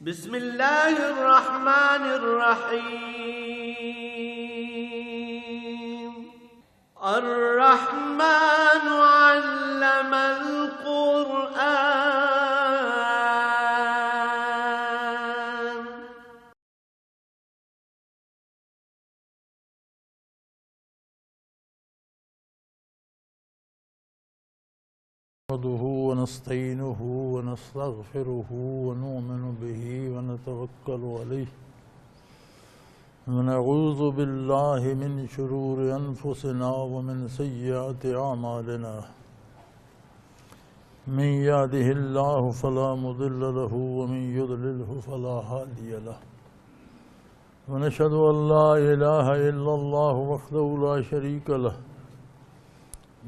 بسم اللہ الرحمن الرحیم الرحمن علم القرآن نحمده ونستعينه ونستغفره ونؤمن به ونتوكل عليه ونعوذ بالله من شرور أنفسنا ومن سيئات أعمالنا من يهده الله فلا مضل له ومن يضلله فلا هادي له ونشهد أن لا إله إلا الله وحده لا شريك له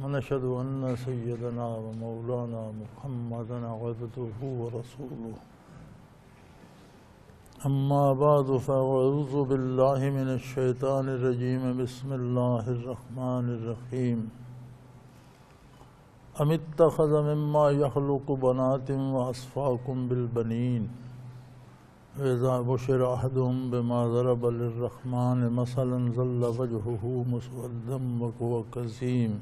ونشهد أن سيدنا ومولانا محمدا عبده ورسوله أما بعد فأعوذ بالله من الشيطان الرجيم بسم الله الرحمن الرحيم أم اتخذ مما يخلق بنات وأصفاكم بالبنين وإذا بشر أحدهم بما ضرب للرحمن مثلا ظل وجهه مسودا وهو كظيم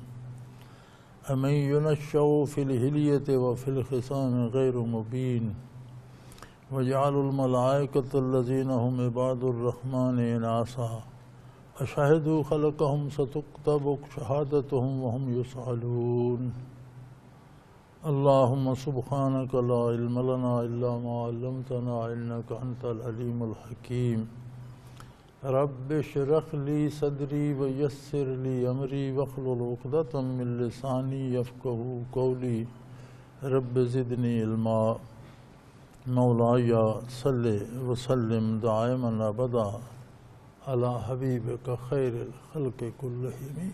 أمن ينشأ في الحلية وفي الخصام غير مبين وجعلوا الملائكة الذين هم عباد الرحمن إناثا أشهدوا خلقهم ستكتب شهادتهم وهم يسألون اللهم سبحانك لا علم لنا إلا ما علمتنا إنك أنت العليم الحكيم رب اشرح لي صدري ويسر لي أمري واحلل عقدة من لساني يفقهوا قولي رب زدني علما مولاي صل وسلم دائما أبدا على حبيبك خير الخلق كلهم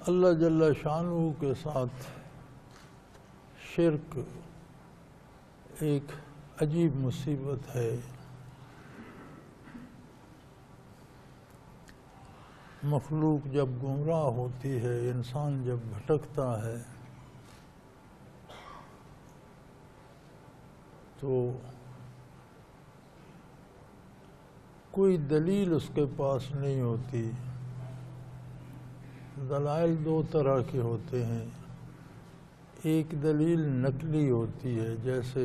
اللہ جل شانہ کے ساتھ شرک ایک عجیب مصیبت ہے۔ مخلوق جب گمراہ ہوتی ہے، انسان جب بھٹکتا ہے تو کوئی دلیل اس کے پاس نہیں ہوتی۔ دلائل دو طرح کے ہوتے ہیں، ایک دلیل نقلی ہوتی ہے، جیسے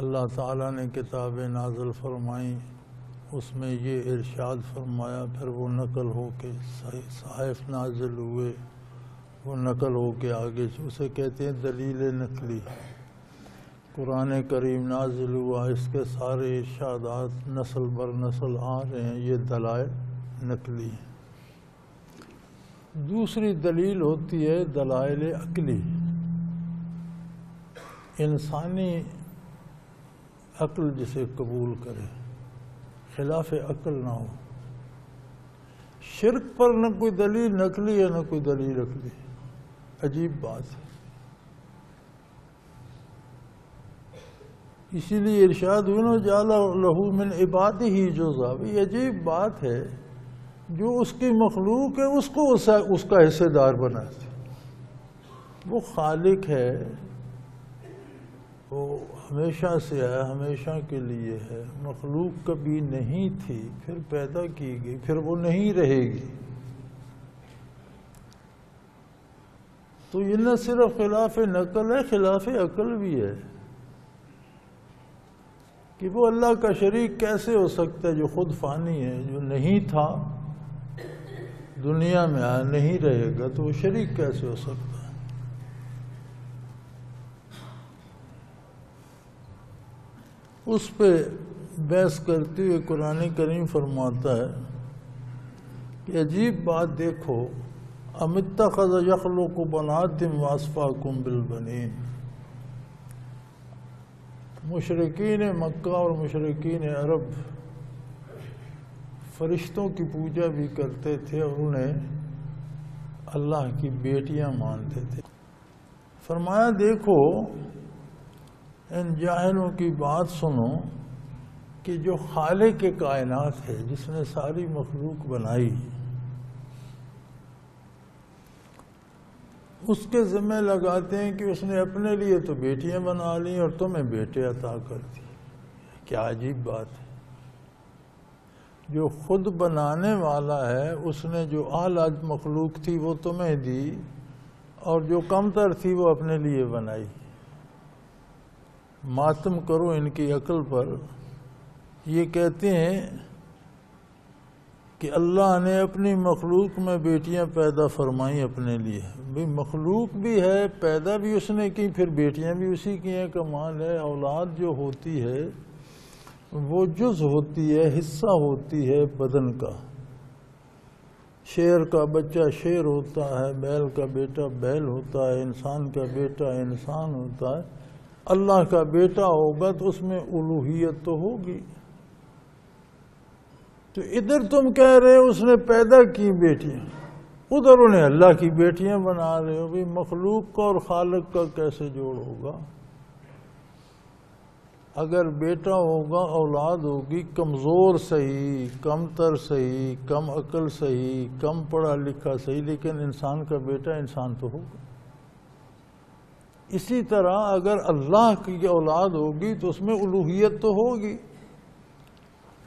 اللہ تعالیٰ نے کتابیں نازل فرمائیں، اس میں یہ ارشاد فرمایا، پھر وہ نقل ہو کے صحائف نازل ہوئے، وہ نقل ہو کے آگے اسے کہتے ہیں دلیل نقلی۔ قرآن کریم نازل ہوا، اس کے سارے ارشادات نسل بر نسل آ رہے ہیں، یہ دلائل نقلی ہیں۔ دوسری دلیل ہوتی ہے دلائل عقلی، انسانی عقل جسے قبول کرے، خلاف عقل نہ ہو۔ شرک پر نہ کوئی دلیل نقلی ہے نہ کوئی دلیل عقلی، عجیب بات ہے۔ اسی لیے ارشاد ہوئی نا جعل لہ من عبادہ جزءا، یہ عجیب بات ہے، جو اس کی مخلوق ہے اس کو اس کا حصہ دار بناتے۔ وہ خالق ہے، وہ ہمیشہ سے ہے، ہمیشہ کے لیے ہے۔ مخلوق کبھی نہیں تھی، پھر پیدا کی گئی، پھر وہ نہیں رہے گی۔ تو یہ نہ صرف خلاف نقل ہے، خلاف عقل بھی ہے کہ وہ اللہ کا شریک کیسے ہو سکتا ہے جو خود فانی ہے، جو نہیں تھا دنیا میں آیا، نہیں رہے گا، تو وہ شریک کیسے ہو سکتا ہے؟ اس پہ بحث کرتے ہوئے قرآن کریم فرماتا ہے کہ عجیب بات دیکھو، ام اتخذ یخلق بنات واصفاکم بالبنین۔ مشرکین مکہ اور مشرکین عرب فرشتوں کی پوجا بھی کرتے تھے اور انہیں اللہ کی بیٹیاں مانتے تھے۔ فرمایا دیکھو ان جاہلوں کی بات سنو کہ جو خالق کائنات ہے، جس نے ساری مخلوق بنائی، اس کے ذمہ لگاتے ہیں کہ اس نے اپنے لیے تو بیٹیاں بنا لی اور تمہیں بیٹے عطا کر دی۔ کیا عجیب بات ہے! جو خود بنانے والا ہے اس نے جو اعلیٰ مخلوق تھی وہ تمہیں دی، اور جو کم تر تھی وہ اپنے لیے بنائی۔ ماتم کرو ان کی عقل پر۔ یہ کہتے ہیں کہ اللہ نے اپنی مخلوق میں بیٹیاں پیدا فرمائیں اپنے لیے۔ بھی مخلوق بھی ہے، پیدا بھی اس نے کی، پھر بیٹیاں بھی اسی کی ہیں۔ کمال ہے! اولاد جو ہوتی ہے وہ جز ہوتی ہے، حصہ ہوتی ہے بدن کا۔ شیر کا بچہ شیر ہوتا ہے، بیل کا بیٹا بیل ہوتا ہے، انسان کا بیٹا انسان ہوتا ہے۔ اللہ کا بیٹا ہوگا تو اس میں الوہیت تو ہوگی۔ تو ادھر تم کہہ رہے ہو اس نے پیدا کی بیٹیاں، ادھر انہیں اللہ کی بیٹیاں بنا رہے ہو۔ بھی مخلوق کا اور خالق کا کیسے جوڑ ہوگا؟ اگر بیٹا ہوگا، اولاد ہوگی، کمزور صحیح، کم تر صحیح، کم عقل صحیح، کم پڑھا لکھا صحیح، لیکن انسان کا بیٹا انسان تو ہوگا۔ اسی طرح اگر اللہ کی اولاد ہوگی تو اس میں الوہیت تو ہوگی۔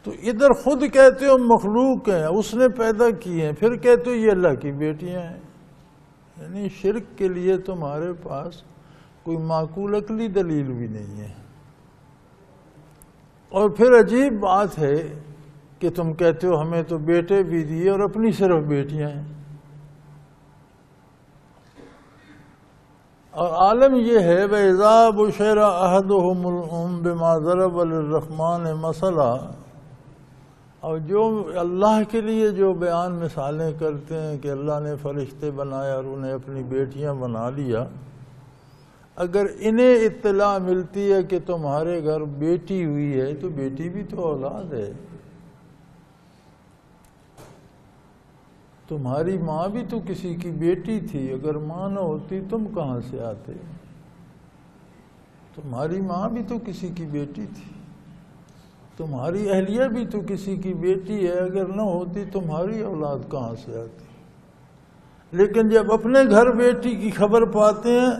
تو ادھر خود کہتے ہو مخلوق ہیں، اس نے پیدا کی ہیں، پھر کہتے ہو یہ اللہ کی بیٹیاں ہیں۔ یعنی شرک کے لیے تمہارے پاس کوئی معقول عقلی دلیل بھی نہیں ہے۔ اور پھر عجیب بات ہے کہ تم کہتے ہو ہمیں تو بیٹے بھی دیے اور اپنی صرف بیٹیاں ہیں۔ اور عالم یہ ہے وَإِذَا بُشِرَ أَحَدُهُمْ بِمَا ضَرَبَ لِلرَّحْمَنِ مَثَلًا، اور جو اللہ کے لیے جو بیان مثالیں کرتے ہیں کہ اللہ نے فرشتے بنایا اور انہیں اپنی بیٹیاں بنا لیا، اگر انہیں اطلاع ملتی ہے کہ تمہارے گھر بیٹی ہوئی ہے تو بیٹی بھی تو اولاد ہے۔ تمہاری ماں بھی تو کسی کی بیٹی تھی، اگر ماں نہ ہوتی تم کہاں سے آتے؟ تمہاری ماں بھی تو کسی کی بیٹی تھی، تمہاری اہلیہ بھی تو کسی کی بیٹی ہے، اگر نہ ہوتی تمہاری اولاد کہاں سے آتی؟ لیکن جب اپنے گھر بیٹی کی خبر پاتے ہیں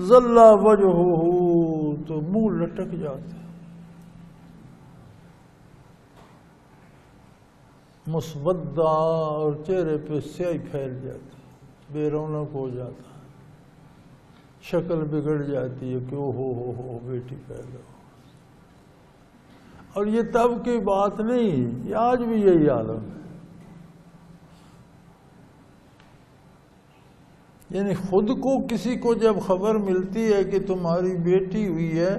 ظل وجہہ، تو منہ لٹک جاتے ہیں، مسودہ، اور چہرے پہ سیاہی پھیل جاتی، بے رونق ہو جاتا، شکل بگڑ جاتی ہے کہ ہو بیٹی پیدا ہو۔ اور یہ تب کی بات نہیں، یہ آج بھی یہی عالم ہے۔ یعنی خود کو کسی کو جب خبر ملتی ہے کہ تمہاری بیٹی ہوئی ہے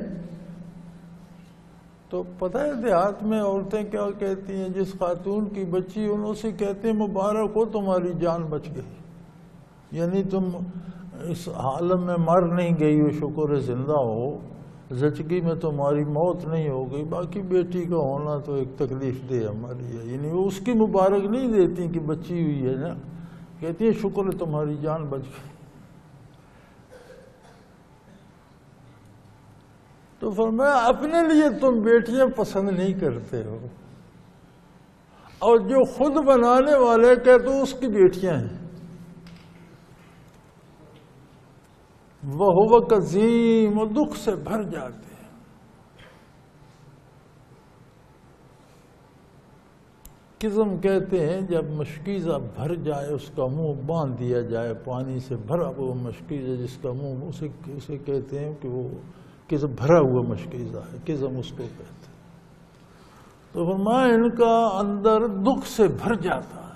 تو پتہ ہے دیہات میں عورتیں کیا کہتی ہیں؟ جس خاتون کی بچی انہوں سے کہتے ہیں مبارک ہو تمہاری جان بچ گئی، یعنی تم اس عالم میں مر نہیں گئی ہو، شکر ہے زندہ ہو، زچگی میں تمہاری موت نہیں ہو گئی، باقی بیٹی کا ہونا تو ایک تکلیف دہ ہماری ہے۔ یعنی وہ اس کی مبارک نہیں دیتی کہ بچی ہوئی ہے نا، کہتی ہے شکر ہے تمہاری جان بچ گئی۔ تو فرمایا اپنے لیے تم بیٹیاں پسند نہیں کرتے ہو، اور جو خود بنانے والے کہتے ہو اس کی بیٹیاں ہیں۔ وہ کظیم، دکھ سے بھر جاتے ہیں۔ قزم کہتے ہیں جب مشکیزہ بھر جائے، اس کا منہ باندھ دیا جائے، پانی سے بھرا ہوا مشکیزہ جس کا منہ، اسے کہتے ہیں کہ وہ قزم بھرا ہوا مشکیزہ ہے، قزم اس کو کہتے ہیں۔ تو فرمایا ان کا اندر دکھ سے بھر جاتا ہے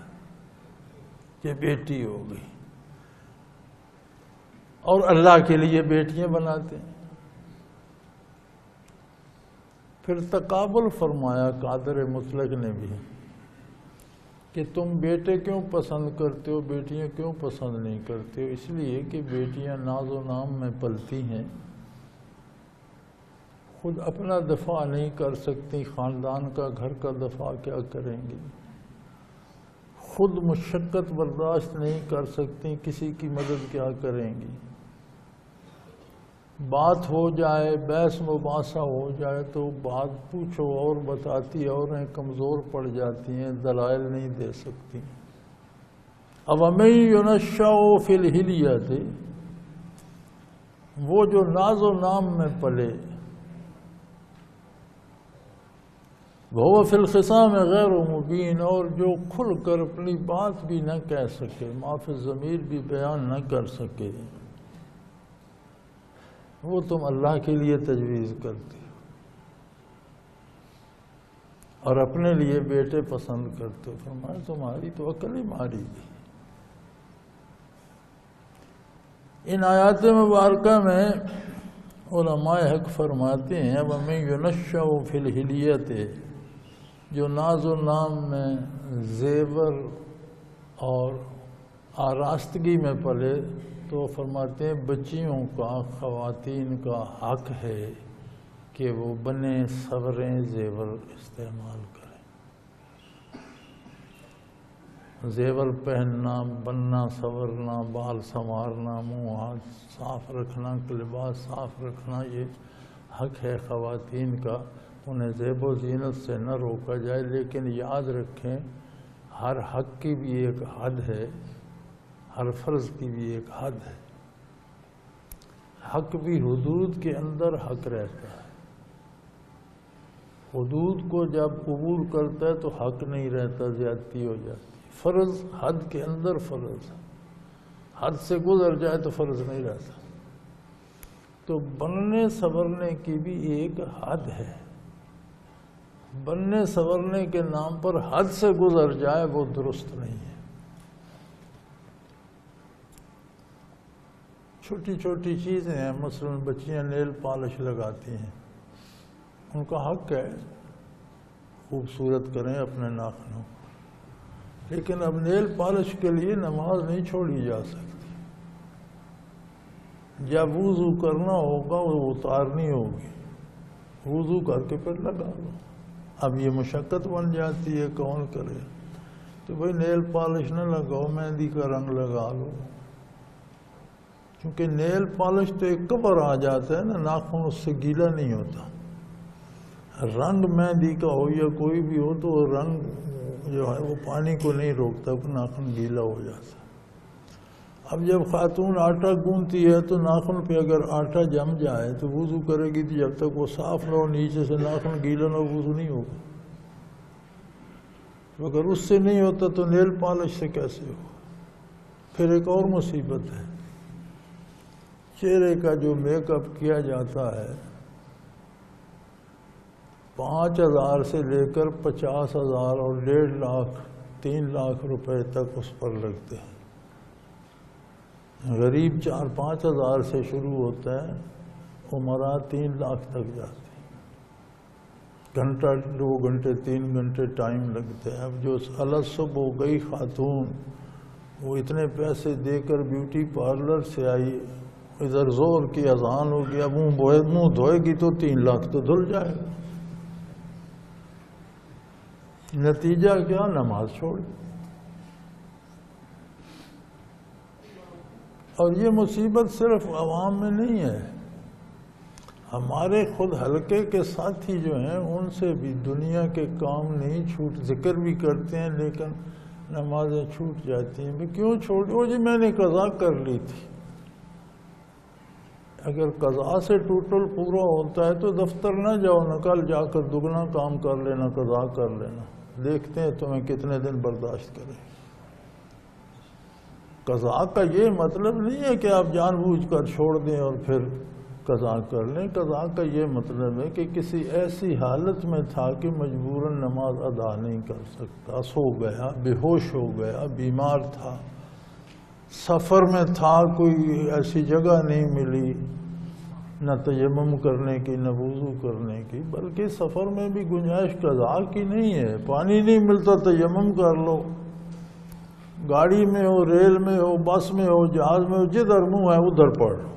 کہ بیٹی ہو گئی، اور اللہ کے لیے بیٹیاں بناتے ہیں۔ پھر تقابل فرمایا قادر مطلق نے بھی کہ تم بیٹے کیوں پسند کرتے ہو، بیٹیاں کیوں پسند نہیں کرتے ہو؟ اس لیے کہ بیٹیاں ناز و نام میں پلتی ہیں، خود اپنا دفاع نہیں کر سکتی، خاندان کا گھر کا دفاع کیا کریں گی؟ خود مشقت برداشت نہیں کر سکتی، کسی کی مدد کیا کریں گی؟ بات ہو جائے، بحث مباحثہ ہو جائے تو بات پوچھو اور بتاتی عورتیں کمزور پڑ جاتی ہیں، دلائل نہیں دے سکتی۔ أَوَمَن يُنَشَّأُ فِي الْحِلْيَةِ، وہ جو ناز و نام میں پلے، وَهُوَ فِي الْخِصَامِ غَيْرُ مُبِينٍ، اور جو کھل کر اپنی بات بھی نہ کہہ سکے، ما فی الضمیر بھی بیان نہ کر سکے، وہ تم اللہ کے لیے تجویز کرتے ہو اور اپنے لیے بیٹے پسند کرتے ہو۔ فرمایا تمہاری تو عقل ہی ماری گئی۔ ان آیات مبارکہ میں علماء حق فرماتے ہیں وَمَن يُنَشَّأُ فِي الْحِلْيَةِ، جو ناز و نام میں زیور اور آراستگی میں پلے، تو فرماتے ہیں بچیوں کا، خواتین کا حق ہے کہ وہ بنے سوریں زیور استعمال کریں۔ زیور پہننا، بننا، سورنا، بال سنوارنا، منہ ہاتھ صاف رکھنا، لباس صاف رکھنا، یہ حق ہے خواتین کا، انہیں زیب و زینت سے نہ روکا جائے، لیکن یاد رکھیں ہر حق کی بھی ایک حد ہے، ہر فرض کی بھی ایک حد ہے۔ حق بھی حدود کے اندر حق رہتا ہے، حدود کو جب قبول کرتا ہے تو حق نہیں رہتا، زیادتی ہو جاتی۔ فرض حد کے اندر فرض ہے، حد سے گزر جائے تو فرض نہیں رہتا۔ تو بننے سنورنے کی بھی ایک حد ہے، بننے سنورنے کے نام پر حد سے گزر جائے وہ درست نہیں ہے۔ چھوٹی چھوٹی چیزیں ہیں، مثلا بچیاں نیل پالش لگاتی ہیں، ان کا حق ہے خوبصورت کریں اپنے ناخنوں، لیکن اب نیل پالش کے لیے نماز نہیں چھوڑی جا سکتی۔ جب وضو کرنا ہوگا وہ اتارنی ہوگی، وضو کر کے پھر لگا لو۔ اب یہ مشقت بن جاتی ہے، کون کرے؟ تو بھائی نیل پالش نہ لگاؤ، مہندی کا رنگ لگا لو، کیونکہ نیل پالش تو ایک کور آ جاتا ہے نا، ناخن اس سے گیلا نہیں ہوتا۔ رنگ مہندی کا ہو یا کوئی بھی ہو تو وہ رنگ جو ہے وہ پانی کو نہیں روکتا، ناخن گیلا ہو جاتا۔ اب جب خاتون آٹا گوندتی ہے تو ناخن پہ اگر آٹا جم جائے تو وضو کرے گی، تو جب تک وہ صاف نہ ہو، نیچے سے ناخن گیلا نہ ہو، وضو نہیں ہوگا۔ اگر اس سے نہیں ہوتا تو نیل پالش سے کیسے ہو؟ پھر ایک اور مصیبت ہے، چہرے کا جو میک اپ کیا جاتا ہے 5,000 سے لے کر 50,000 اور 1.5 لاکھ 3 لاکھ روپے تک اس پر لگتے ہیں۔ غریب 4-5 ہزار سے شروع ہوتا ہے، عمرہ 3 لاکھ تک جاتے ہیں۔ گھنٹہ 2 گھنٹے 3 گھنٹے ٹائم لگتا ہے۔ اب جو الصبح ہو گئی خاتون، وہ اتنے پیسے دے کر بیوٹی پارلر سے آئی، ادھر زور کی اذان ہو گیا، منہ دھوئے گی تو 3 لاکھ تو دھل جائے گا۔ نتیجہ کیا؟ نماز چھوڑ۔ اور یہ مصیبت صرف عوام میں نہیں ہے، ہمارے خود حلقے کے ساتھی جو ہیں ان سے بھی دنیا کے کام نہیں چھوٹ، ذکر بھی کرتے ہیں لیکن نمازیں چھوٹ جاتی ہیں۔ کیوں چھوڑی؟ وہ جی میں نے قضا کر لی تھی۔ اگر قضا سے ٹوٹل پورا ہوتا ہے تو دفتر نہ جاؤ، نہ کل جا کر دگنا کام کر لینا، قضا کر لینا، دیکھتے ہیں تمہیں کتنے دن برداشت کریں۔ قضا کا یہ مطلب نہیں ہے کہ آپ جان بوجھ کر چھوڑ دیں اور پھر قضا کر لیں۔ قضا کا یہ مطلب ہے کہ کسی ایسی حالت میں تھا کہ مجبوراً نماز ادا نہیں کر سکتا، سو گیا، بے ہوش ہو گیا، بیمار تھا، سفر میں تھا، کوئی ایسی جگہ نہیں ملی نہ تیمم کرنے کی نہ وضو کرنے کی، بلکہ سفر میں بھی گنجائش قضا کی نہیں ہے۔ پانی نہیں ملتا تیمم کر لو، گاڑی میں ہو، ریل میں ہو، بس میں ہو، جہاز میں ہو، جدھر منہ ہے ادھر پڑھ لو۔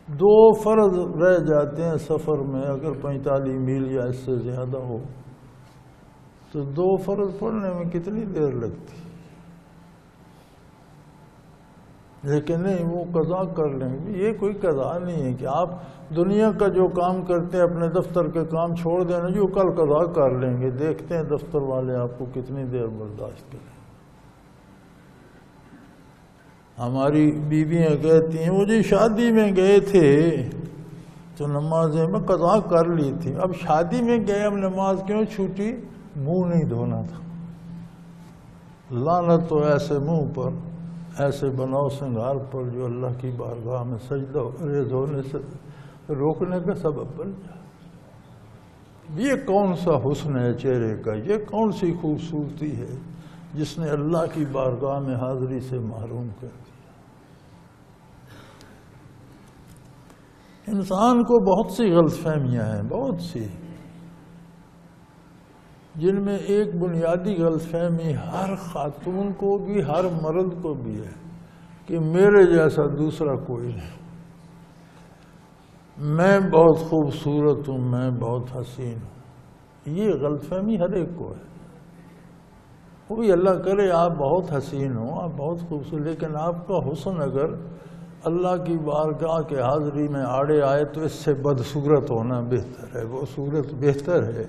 2 فرض رہ جاتے ہیں سفر میں، اگر 45 میل یا اس سے زیادہ ہو تو 2 فرض پڑھنے میں کتنی دیر لگتی؟ لیکن نہیں، وہ قضا کر لیں گے. یہ کوئی قضا نہیں ہے کہ آپ دنیا کا جو کام کرتے ہیں اپنے دفتر کے کام چھوڑ دینا جو کل قضا کر لیں گے. دیکھتے ہیں دفتر والے آپ کو کتنی دیر برداشت کریں. ہماری بیویاں کہتی ہیں وہ جی شادی میں گئے تھے تو نمازیں میں قضا کر لی تھی، اب شادی میں گئے اب نماز کیوں چھوٹی؟ منہ نہیں دھونا تھا. لعنت تو ایسے منہ پر، ایسے بناؤ سنگار پر جو اللہ کی بارگاہ میں سجدہ ریز ہونے سے روکنے کا سبب بن جائے. یہ کون سا حسن ہے چہرے کا، یہ کون سی خوبصورتی ہے جس نے اللہ کی بارگاہ میں حاضری سے محروم کر دیا. انسان کو بہت سی غلط فہمیاں ہیں، بہت سی، جن میں ایک بنیادی غلط فہمی ہر خاتون کو بھی ہر مرد کو بھی ہے کہ میرے جیسا دوسرا کوئی نہیں. میں بہت خوبصورت ہوں، میں بہت حسین ہوں. یہ غلط فہمی ہر ایک کو ہے. وہ بھی اللہ کرے آپ بہت حسین ہوں، آپ بہت خوبصورت، لیکن آپ کا حسن اگر اللہ کی بارگاہ کے حاضری میں آڑے آئے تو اس سے بدصورت ہونا بہتر ہے. وہ صورت بہتر ہے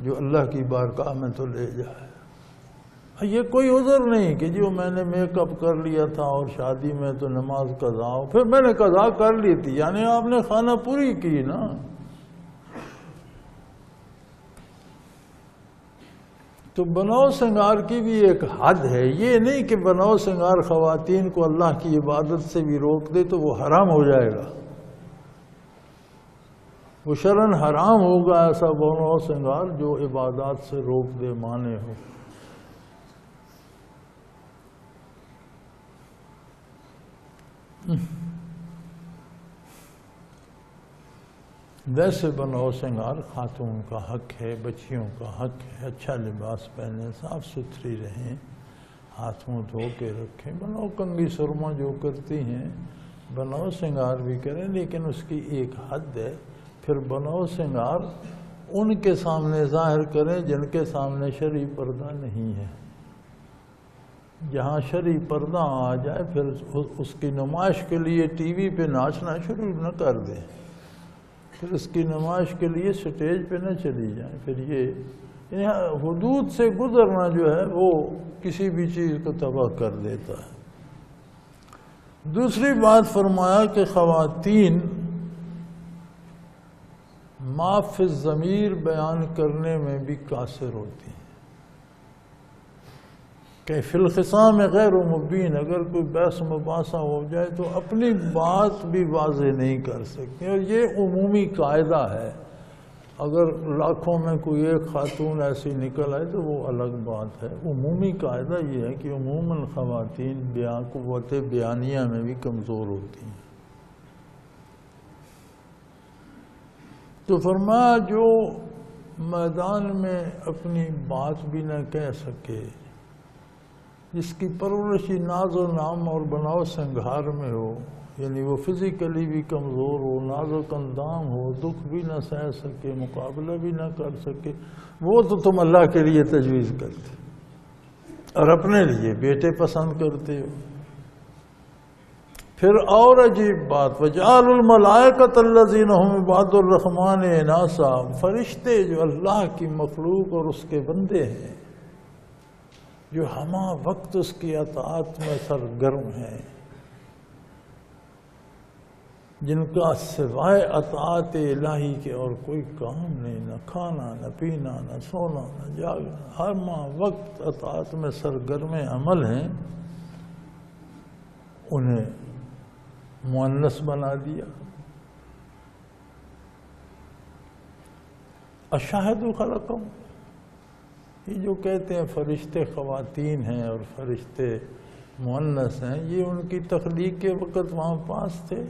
جو اللہ کی بارگاہ میں تو لے جائے. یہ کوئی عذر نہیں کہ جو میں نے میک اپ کر لیا تھا اور شادی میں تو نماز قضا ہو، پھر میں نے قضا کر لی تھی، یعنی آپ نے خانہ پوری کی نا. تو بناؤ سنگار کی بھی ایک حد ہے. یہ نہیں کہ بناؤ سنگار خواتین کو اللہ کی عبادت سے بھی روک دے تو وہ حرام ہو جائے گا، وہ شرعاً حرام ہوگا ایسا بناؤ سنگار جو عبادات سے روک دے، مانے ہو. ویسے بناؤ سنگار خاتون کا حق ہے، بچیوں کا حق ہے، اچھا لباس پہنے، صاف ستھری رہیں، ہاتھ منہ دھو کے رکھیں. بناؤ کنگھی سرما جو کرتی ہیں بناؤ سنگار بھی کریں، لیکن اس کی ایک حد ہے. پھر بناؤ سنگار ان کے سامنے ظاہر کریں جن کے سامنے شرعی پردہ نہیں ہے. جہاں شرعی پردہ آ جائے پھر اس کی نمائش کے لیے ٹی وی پہ ناچنا شروع نہ کر دیں، پھر اس کی نمائش کے لیے سٹیج پہ نہ چلی جائیں. پھر یہ حدود سے گزرنا جو ہے وہ کسی بھی چیز کو تباہ کر دیتا ہے. دوسری بات فرمایا کہ خواتین ما فی الضمیر بیان کرنے میں بھی قاصر ہوتی ہیں کہ فی الخصام غیر مبین، اگر کوئی بحث مباحثہ ہو جائے تو اپنی بات بھی واضح نہیں کر سکتی. اور یہ عمومی قاعدہ ہے. اگر لاکھوں میں کوئی ایک خاتون ایسی نکل آئے تو وہ الگ بات ہے. عمومی قاعدہ یہ ہے کہ عموماً خواتین قوت بیانیہ میں بھی کمزور ہوتی ہیں. تو فرمایا جو میدان میں اپنی بات بھی نہ کہہ سکے، جس کی پرورشی ناز و نام اور بناؤ سنگھار میں ہو، یعنی وہ فزیکلی بھی کمزور ہو، نازک اندام ہو، دکھ بھی نہ سہ سکے، مقابلہ بھی نہ کر سکے، وہ تو تم اللہ کے لیے تجویز کرتے اور اپنے لیے بیٹے پسند کرتے ہو. پھر اور عجیب بات، وَجَعَلُوا الْمَلَائِكَةَ الَّذِينَ هُمْ عِبَادُ الرَّحْمَنِ إِنَاثًا، فرشتے جو اللہ کی مخلوق اور اس کے بندے ہیں، جو ہمہ وقت اس کی اطاعت میں سرگرم ہیں، جن کا سوائے اطاعت الہی کے اور کوئی کام نہیں، نہ کھانا نہ پینا نہ سونا نہ جاگنا، ہمہ وقت اطاعت میں سرگرم عمل ہیں، انہیں مؤنث بنا دیا. اشہدوا خلقہم، یہ جو کہتے ہیں فرشتے خواتین ہیں اور فرشتے مؤنث ہیں، یہ ان کی تخلیق کے وقت وہاں پاس تھے.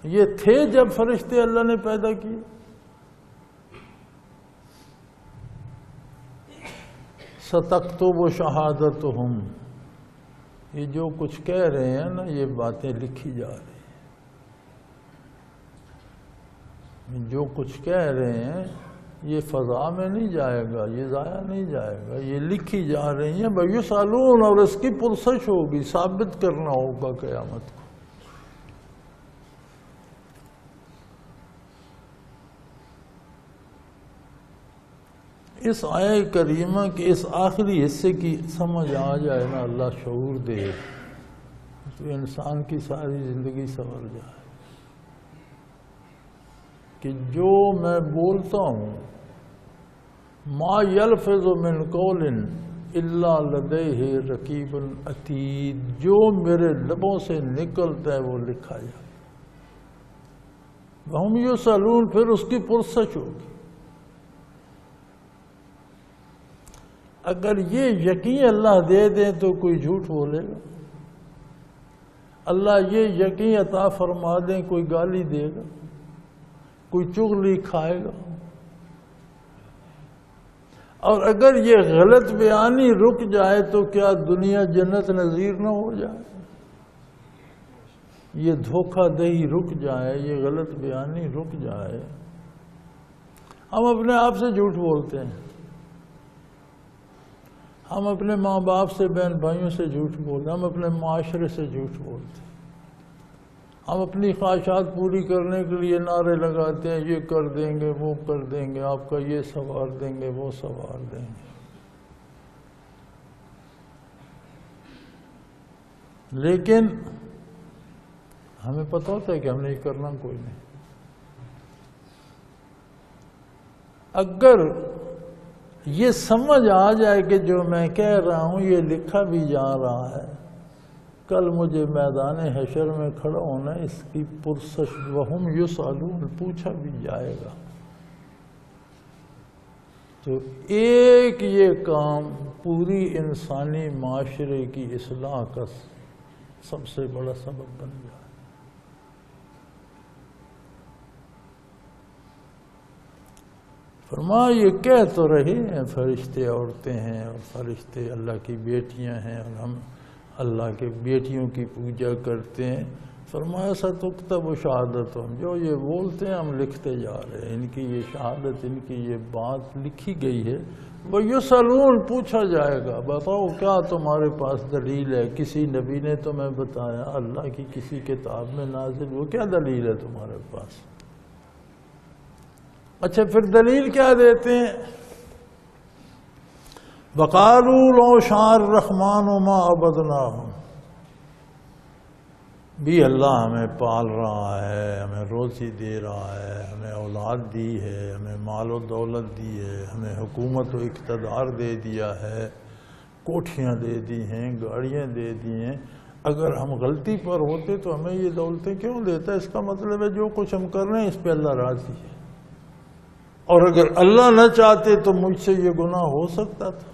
یہ تھے جب فرشتے اللہ نے پیدا کیے. ستکتب شہادتہم، یہ جو کچھ کہہ رہے ہیں نا یہ باتیں لکھی جا رہی ہیں. جو کچھ کہہ رہے ہیں یہ فضا میں نہیں جائے گا، یہ ضائع نہیں جائے گا، یہ لکھی جا رہی ہیں بَيُسْأَلُونَ، اور اس کی پرسش ہوگی، ثابت کرنا ہوگا قیامت کو۔ اس آیہ کریمہ کے اس آخری حصے کی سمجھ آ جائے نا، اللہ شعور دے تو انسان کی ساری زندگی سنور جائے کہ جو میں بولتا ہوں ما یلفظ من قول الا لدیہ رقیب عتید، جو میرے لبوں سے نکلتا ہے وہ لکھا جائے۔ وہم یسألون، پھر اس کی پرسش ہوگی۔ اگر یہ یقین اللہ دے دیں تو کوئی جھوٹ بولے گا، اللہ یہ یقین عطا فرما دیں کوئی گالی دے گا، کوئی چغلی کھائے گا۔ اور اگر یہ غلط بیانی رک جائے تو کیا دنیا جنت نظیر نہ ہو جائے؟ یہ دھوکہ دہی رک جائے، یہ غلط بیانی رک جائے۔ ہم اپنے آپ سے جھوٹ بولتے ہیں، ہم اپنے ماں باپ سے، بہن بھائیوں سے جھوٹ بولتے ہیں، ہم اپنے معاشرے سے جھوٹ بولتے ہیں، ہم اپنی خواہشات پوری کرنے کے لیے نعرے لگاتے ہیں، یہ کر دیں گے، وہ کر دیں گے، آپ کا یہ سنوار دیں گے، وہ سنوار دیں گے۔ لیکن ہمیں پتہ ہوتا ہے کہ ہم نے یہ کرنا کوئی نہیں۔ اگر یہ سمجھ آ جائے کہ جو میں کہہ رہا ہوں یہ لکھا بھی جا رہا ہے، کل مجھے میدان حشر میں کھڑا ہونا، اس کی پرسش وہم یسألون، پوچھا بھی جائے گا۔ تو ایک یہ کام پوری انسانی معاشرے کی اصلاح کا سب سے بڑا سبب بن جائے۔ فرمایا یہ کہہ تو رہے ہیں، فرشتے عورتیں ہیں اور فرشتے اللہ کی بیٹیاں ہیں، اور ہم اللہ کے بیٹیوں کی پوجا کرتے ہیں۔ فرمایا ستکتب شہادتہم، جو یہ بولتے ہیں ہم لکھتے جا رہے ہیں، ان کی یہ شہادت، ان کی یہ بات لکھی گئی ہے۔ وَيُسْأَلُونَ، پوچھا جائے گا، بتاؤ کیا تمہارے پاس دلیل ہے؟ کسی نبی نے تمہیں بتایا، اللہ کی کسی کتاب میں نازل، وہ کیا دلیل ہے تمہارے پاس؟ اچھا پھر دلیل کیا دیتے ہیں؟ وَقَالُوا لَوْ شَاءَ الرَّحْمَنُ مَا عَبَدْنَاهُمْ، بھی اللہ ہمیں پال رہا ہے، ہمیں روزی دے رہا ہے، ہمیں اولاد دی ہے، ہمیں مال و دولت دی ہے، ہمیں حکومت و اقتدار دے دیا ہے، کوٹھیاں دے دی ہیں، گاڑیاں دے دی ہیں۔ اگر ہم غلطی پر ہوتے تو ہمیں یہ دولتیں کیوں دیتا؟ اس کا مطلب ہے جو کچھ ہم کر رہے ہیں اس پہ اللہ راضی ہے، اور اگر اللہ نہ چاہتے تو مجھ سے یہ گناہ ہو سکتا تھا۔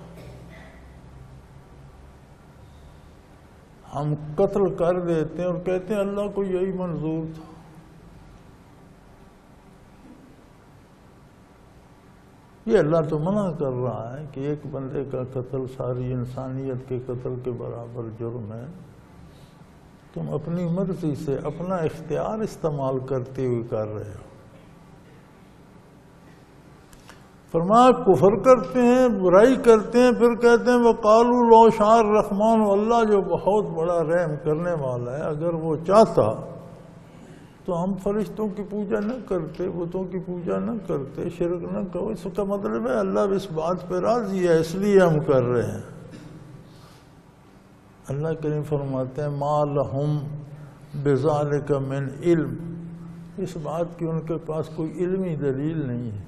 ہم قتل کر دیتے ہیں اور کہتے ہیں اللہ کو یہی منظور تھا۔ یہ اللہ تو منع کر رہا ہے کہ ایک بندے کا قتل ساری انسانیت کے قتل کے برابر جرم ہے۔ تم اپنی مرضی سے اپنا اختیار استعمال کرتے ہوئے کر رہے ہو۔ فرمایا کفر کرتے ہیں، برائی کرتے ہیں، پھر کہتے ہیں وَقَالُوا لَوْ شَاءَ الرَّحْمَنُ، اللہ جو بہت بڑا رحم کرنے والا ہے، اگر وہ چاہتا تو ہم فرشتوں کی پوجا نہ کرتے، بتوں کی پوجا نہ کرتے، شرک نہ کرو۔ اس کا مطلب ہے اللہ اس بات پہ راضی ہے، اس لیے ہم کر رہے ہیں۔ اللہ کریم فرماتے ہیں مَا لَهُمْ بِذَلِكَ مِنْ علم، اس بات کی ان کے پاس کوئی علمی دلیل نہیں ہے۔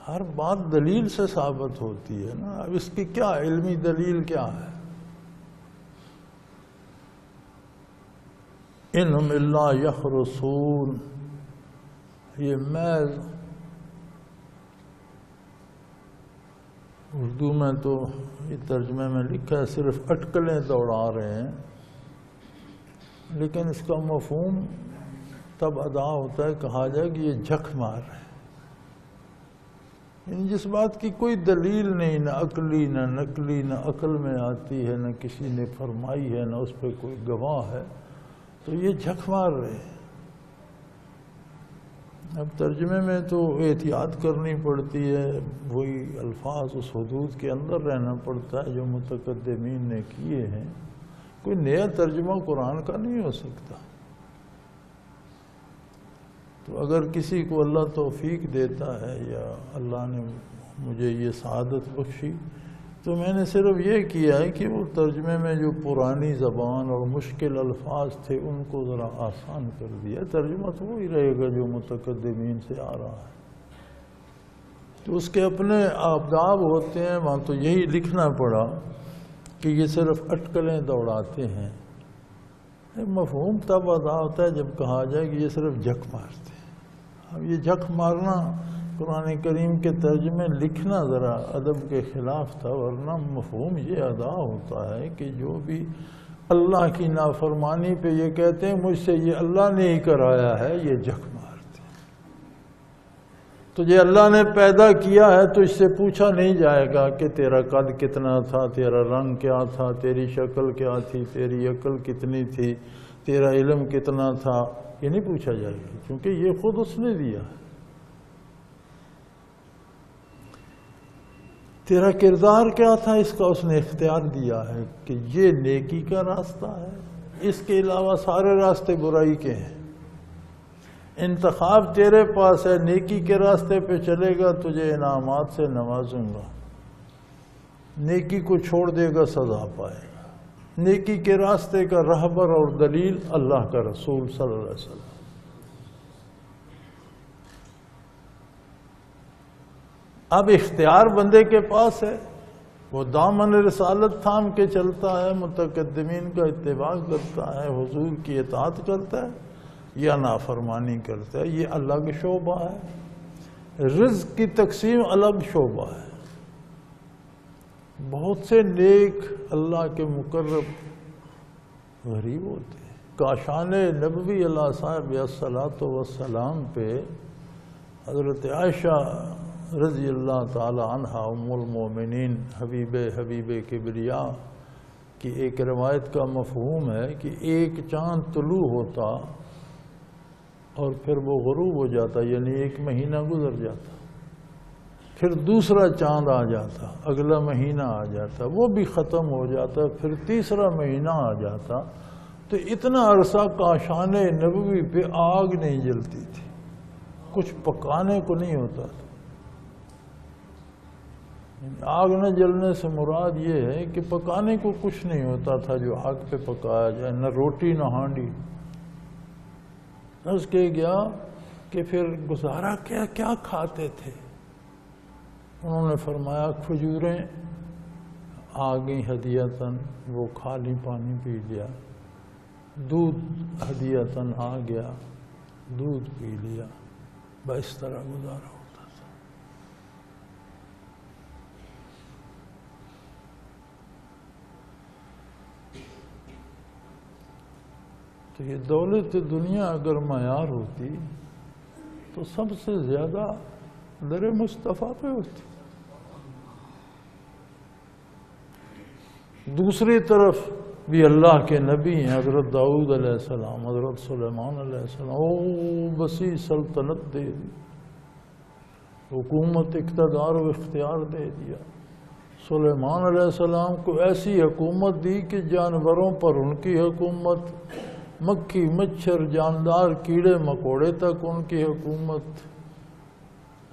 ہر بات دلیل سے ثابت ہوتی ہے نا، اب اس کی کیا علمی دلیل کیا ہے؟ انہم الا یخرصون، یہ محض اردو میں تو یہ ترجمے میں لکھا ہے صرف اٹکلیں دوڑا رہے ہیں، لیکن اس کا مفہوم تب ادا ہوتا ہے، کہا جائے کہ یہ جھک مار رہے ہیں، جس بات کی کوئی دلیل نہیں، نہ عقلی نہ نقلی، نہ عقل میں آتی ہے، نہ کسی نے فرمائی ہے، نہ اس پہ کوئی گواہ ہے، تو یہ جھک مار رہے ہیں۔ اب ترجمے میں تو احتیاط کرنی پڑتی ہے، وہی الفاظ اس حدود کے اندر رہنا پڑتا ہے جو متقدمین نے کیے ہیں، کوئی نیا ترجمہ قرآن کا نہیں ہو سکتا۔ تو اگر کسی کو اللہ توفیق دیتا ہے یا اللہ نے مجھے یہ سعادت بخشی تو میں نے صرف یہ کیا ہے کہ وہ ترجمے میں جو پرانی زبان اور مشکل الفاظ تھے ان کو ذرا آسان کر دیا۔ ترجمہ تو وہی رہے گا جو متقدمین سے آ رہا ہے، تو اس کے اپنے آداب ہوتے ہیں۔ وہاں تو یہی لکھنا پڑا کہ یہ صرف اٹکلیں دوڑاتے ہیں۔ مفہوم تب ادا ہوتا ہے جب کہا جائے کہ یہ صرف جھک مارتے ہیں۔ اب یہ جھک مارنا قرآن کریم کے ترجمے لکھنا ذرا ادب کے خلاف تھا، ورنہ مفہوم یہ ادا ہوتا ہے کہ جو بھی اللہ کی نافرمانی پہ یہ کہتے ہیں مجھ سے یہ اللہ نے ہی کرایا ہے، یہ جھک مارتے ہیں۔ تو یہ اللہ نے پیدا کیا ہے تو اس سے پوچھا نہیں جائے گا کہ تیرا قد کتنا تھا، تیرا رنگ کیا تھا، تیری شکل کیا تھی، تیری عقل کتنی تھی، تیرا علم کتنا تھا، یہ نہیں پوچھا جائے گا کیونکہ یہ خود اس نے دیا ہے۔ تیرا کردار کیا تھا، اس کا اس نے اختیار دیا ہے کہ یہ نیکی کا راستہ ہے، اس کے علاوہ سارے راستے برائی کے ہیں۔ انتخاب تیرے پاس ہے، نیکی کے راستے پہ چلے گا تجھے انعامات سے نوازوں گا، نیکی کو چھوڑ دے گا سزا پائے گا۔ نیکی کے راستے کا رہبر اور دلیل اللہ کا رسول صلی اللہ علیہ وسلم۔ اب اختیار بندے کے پاس ہے، وہ دامن رسالت تھام کے چلتا ہے، متقدمین کا اتباع کرتا ہے، حضور کی اطاعت کرتا ہے یا نافرمانی کرتا ہے، یہ الگ شعبہ ہے۔ رزق کی تقسیم الگ شعبہ ہے۔ بہت سے نیک اللہ کے مقرب غریب ہوتے ہیں۔ کاشان نبوی علیہ صاحب الصلاۃ والسلام پہ حضرت عائشہ رضی اللہ تعالی عنہا ام المومنین حبیب کبریا کی ایک روایت کا مفہوم ہے کہ ایک چاند طلوع ہوتا اور پھر وہ غروب ہو جاتا، یعنی ایک مہینہ گزر جاتا، پھر دوسرا چاند آ جاتا، اگلا مہینہ آ جاتا، وہ بھی ختم ہو جاتا، پھر تیسرا مہینہ آ جاتا، تو اتنا عرصہ کاشان نبوی پہ آگ نہیں جلتی تھی، کچھ پکانے کو نہیں ہوتا تھا۔ آگ نہ جلنے سے مراد یہ ہے کہ پکانے کو کچھ نہیں ہوتا تھا جو آگ پہ پکایا جائے، نہ روٹی نہ ہانڈی۔ اس کے گیا کہ پھر گزارا کیا کھاتے تھے؟ انہوں نے فرمایا کھجوریں آ گئیں ہدیتاً، وہ کھا لی، پانی پی لیا۔ دودھ ہدیتاً آ گیا، دودھ پی لیا، بس اس طرح گزارا ہوتا تھا۔ تو یہ دولت دنیا اگر معیار ہوتی تو سب سے زیادہ در مصطفیٰ پہ ہوتی۔ دوسری طرف بھی اللہ کے نبی ہیں، حضرت داؤد علیہ السلام، حضرت سلیمان علیہ السلام، وسیع سلطنت دے دی، حکومت اقتدار و اختیار دے دیا۔ سلیمان علیہ السلام کو ایسی حکومت دی کہ جانوروں پر ان کی حکومت، مکھی مچھر جاندار کیڑے مکوڑے تک ان کی حکومت،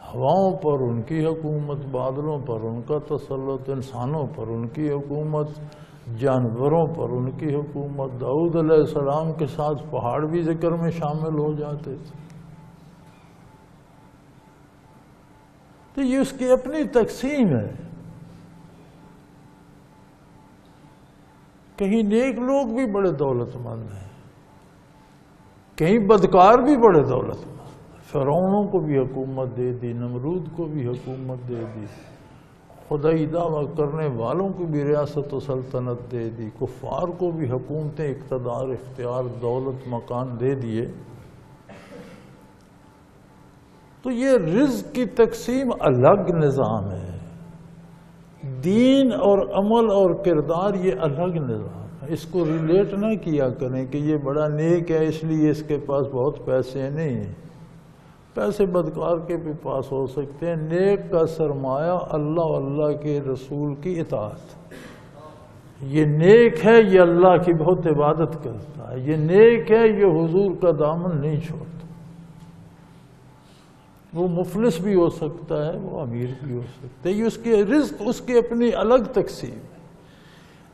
ہواؤں پر ان کی حکومت، بادلوں پر ان کا تسلط، انسانوں پر ان کی حکومت، جانوروں پر ان کی حکومت۔ داؤد علیہ السلام کے ساتھ پہاڑ بھی ذکر میں شامل ہو جاتے تھے۔ تو یہ اس کی اپنی تقسیم ہے۔ کہیں نیک لوگ بھی بڑے دولت مند ہیں، کہیں بدکار بھی بڑے دولت مند۔ فرعونوں کو بھی حکومت دے دی، نمرود کو بھی حکومت دے دی، خدائی دعویٰ کرنے والوں کو بھی ریاست و سلطنت دے دی، کفار کو بھی حکومتیں، اقتدار، اختیار، دولت، مکان دے دیے۔ تو یہ رزق کی تقسیم الگ نظام ہے، دین اور عمل اور کردار یہ الگ نظام ہے۔ اس کو ریلیٹ نہ کیا کریں کہ یہ بڑا نیک ہے اس لیے اس کے پاس بہت پیسے نہیں ہیں۔ پیسے بدکار کے بھی پاس ہو سکتے ہیں. نیک کا سرمایہ اللہ و اللہ کے رسول کی اطاعت. یہ نیک ہے، یہ اللہ کی بہت عبادت کرتا ہے. یہ نیک ہے، یہ حضور کا دامن نہیں چھوڑتا. وہ مفلس بھی ہو سکتا ہے، وہ امیر بھی ہو سکتا ہے. یہ اس کے رزق، اس کی اپنی الگ تقسیم ہے.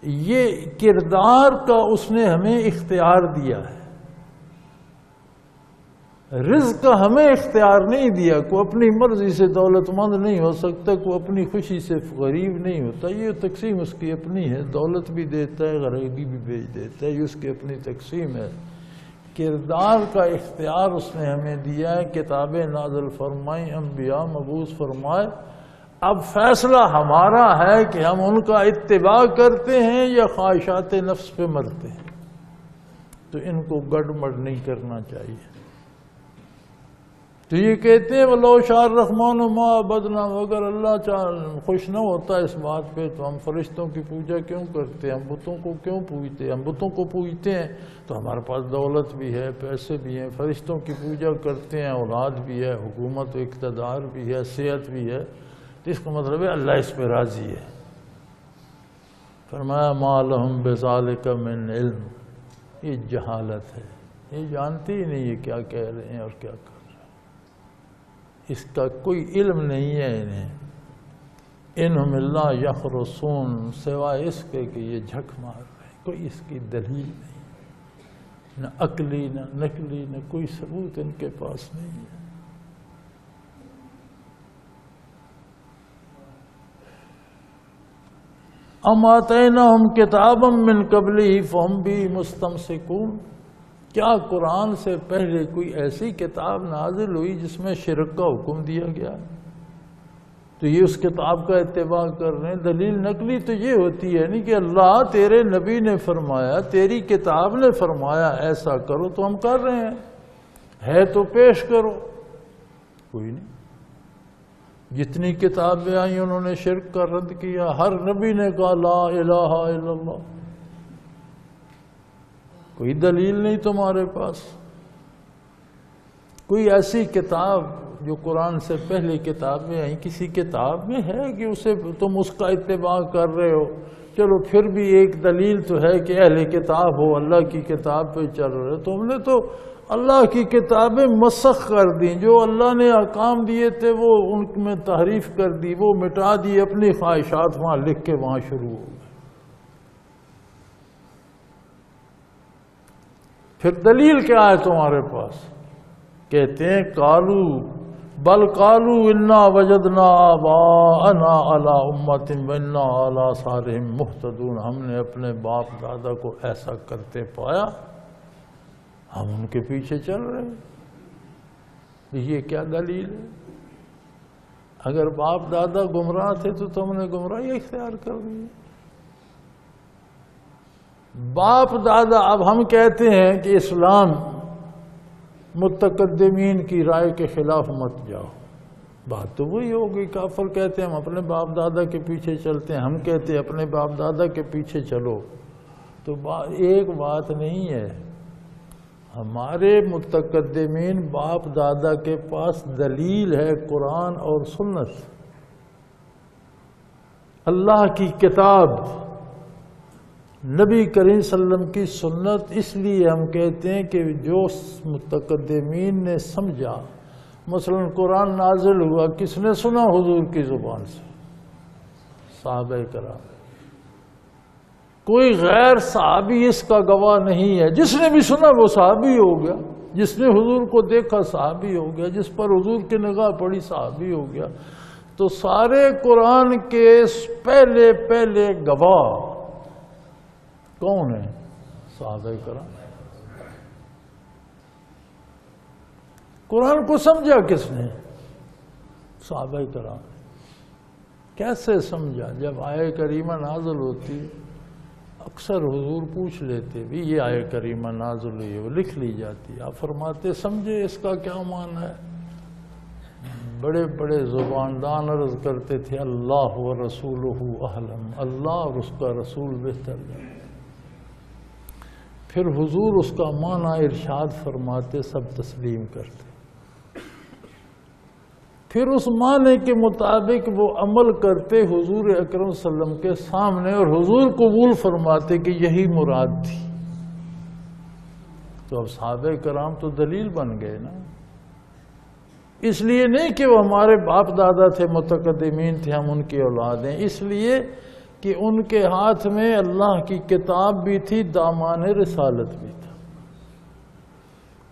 یہ کردار کا اس نے ہمیں اختیار دیا ہے. رزق کا ہمیں اختیار نہیں دیا. کوئی اپنی مرضی سے دولت مند نہیں ہو سکتا، کوئی اپنی خوشی سے غریب نہیں ہوتا. یہ تقسیم اس کی اپنی ہے. دولت بھی دیتا ہے، غریبی بھی بھیج دیتا ہے. یہ اس کی اپنی تقسیم ہے. کردار کا اختیار اس نے ہمیں دیا ہے. کتابیں نازل فرمائیں، انبیاء مبعوث فرمائے. اب فیصلہ ہمارا ہے کہ ہم ان کا اتباع کرتے ہیں یا خواہشات نفس پہ مرتے ہیں. تو ان کو گڑبڑ نہیں کرنا چاہیے. تو یہ کہتے ہیں وَلَوْ شَاءَ الرَّحْمَنُ مَا عَبَدْنَاهُمْ، اگر اللہ خوش نہ ہوتا اس بات پہ تو ہم فرشتوں کی پوجا کیوں کرتے ہیں، ہم بتوں کو کیوں پوجتے ہیں. ہم بتوں کو پوجتے ہیں تو ہمارے پاس دولت بھی ہے، پیسے بھی ہیں. فرشتوں کی پوجا کرتے ہیں، اولاد بھی ہے، حکومت و اقتدار بھی ہے، صحت بھی ہے. تو اس کا مطلب ہے اللہ اس پہ راضی ہے. فرمایا مَا لَهُمْ بِذَلِكَ مِنْ عِلْمٍ، یہ جہالت ہے. یہ جانتے ہی نہیں یہ کیا کہہ رہے ہیں اور کیا کر رہے ہیں. اس کا کوئی علم نہیں ہے انہیں. انہم اللہ یخرصون، سوائے اس کے کہ یہ جھک مار رہے ہیں. کوئی اس کی دلیل نہیں، نہ عقلی نہ نقلی، نہ کوئی ثبوت ان کے پاس نہیں ہے. ام آتیناہم کتابا من قبلہ فہم بہ مستمسکون، کیا قرآن سے پہلے کوئی ایسی کتاب نازل ہوئی جس میں شرک کا حکم دیا گیا؟ تو یہ اس کتاب کا اتباع کر رہے ہیں. دلیل نقلی تو یہ ہوتی ہے نہیں کہ اللہ تیرے نبی نے فرمایا، تیری کتاب نے فرمایا ایسا کرو تو ہم کر رہے ہیں. ہے تو پیش کرو. کوئی نہیں. جتنی کتابیں آئیں انہوں نے شرک کا رد کیا. ہر نبی نے کہا لا الہ الا اللہ. کوئی دلیل نہیں تمہارے پاس. کوئی ایسی کتاب جو قرآن سے پہلے کتابیں آئیں، کسی کتاب میں ہے کہ اسے تم اس کا اتباع کر رہے ہو؟ چلو پھر بھی ایک دلیل تو ہے کہ اہل کتاب ہو، اللہ کی کتاب پہ چل رہے. تم نے تو اللہ کی کتابیں مسخ کر دیں. جو اللہ نے احکام دیے تھے وہ ان میں تحریف کر دی، وہ مٹا دی. اپنی خواہشات وہاں لکھ کے وہاں شروع ہو گئے. پھر دلیل کیا ہے تمہارے پاس؟ کہتے ہیں قالو بل قالو انا وجدنا آباءنا علی امۃ وانا علی آثارہم مہتدون. ہم نے اپنے باپ دادا کو ایسا کرتے پایا، ہم ان کے پیچھے چل رہے ہیں. یہ کیا دلیل ہے؟ اگر باپ دادا گمراہ تھے تو تم نے گمراہی اختیار کر دی. باپ دادا، اب ہم کہتے ہیں کہ اسلام متقدمین کی رائے کے خلاف مت جاؤ. بات تو وہی ہوگی. کافر کہتے ہیں ہم اپنے باپ دادا کے پیچھے چلتے ہیں، ہم کہتے ہیں اپنے باپ دادا کے پیچھے چلو. تو ایک بات نہیں ہے. ہمارے متقدمین باپ دادا کے پاس دلیل ہے قرآن اور سنت، اللہ کی کتاب، نبی کریم صلی اللہ علیہ وسلم کی سنت. اس لیے ہم کہتے ہیں کہ جو متقدمین نے سمجھا، مثلا قرآن نازل ہوا کس نے سنا؟ حضور کی زبان سے، صحابہ کرام. کوئی غیر صحابی اس کا گواہ نہیں ہے. جس نے بھی سنا وہ صحابی ہو گیا. جس نے حضور کو دیکھا صحابی ہو گیا. جس پر حضور کی نگاہ پڑی صحابی ہو گیا. تو سارے قرآن کے پہلے گواہ کون ہیں؟ صحابہ کرام. قرآن کو سمجھا کس نے؟ صحابہ کرام. کیسے سمجھا؟ جب آیہ کریمہ نازل ہوتی اکثر حضور پوچھ لیتے بھی یہ آیہ کریمہ نازل ہوئی ہے، وہ لکھ لی جاتی. آپ فرماتے سمجھے اس کا کیا معنی ہے؟ بڑے بڑے زباندان عرض کرتے تھے اللہ و رسولہ اعلم، اللہ اور اس کا رسول بہتر ہے. پھر حضور اس کا معنی ارشاد فرماتے، سب تسلیم کرتے. پھر اس معنی کے مطابق وہ عمل کرتے حضور اکرم صلی اللہ علیہ وسلم کے سامنے، اور حضور قبول فرماتے کہ یہی مراد تھی۔ تو اب صحابہ کرام تو دلیل بن گئے نا، اس لیے نہیں کہ وہ ہمارے باپ دادا تھے، متقدمین تھے، ہم ان کی اولاد ہیں، اس لیے کہ ان کے ہاتھ میں اللہ کی کتاب بھی تھی، دامان رسالت بھی تھا۔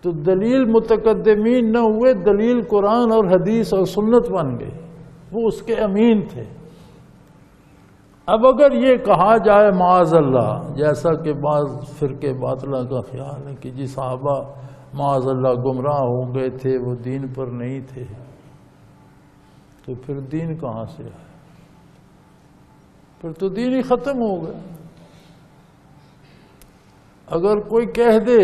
تو دلیل متقدمین نہ ہوئے، دلیل قرآن اور حدیث اور سنت بن گئی، وہ اس کے امین تھے۔ اب اگر یہ کہا جائے معاذ اللہ، جیسا کہ بعض فرقے باطلہ کا خیال ہے کہ جی صحابہ معاذ اللہ گمراہ ہو گئے تھے، وہ دین پر نہیں تھے، تو پھر دین کہاں سے آیا؟ پھر تو دین ہی ختم ہو گیا۔ اگر کوئی کہہ دے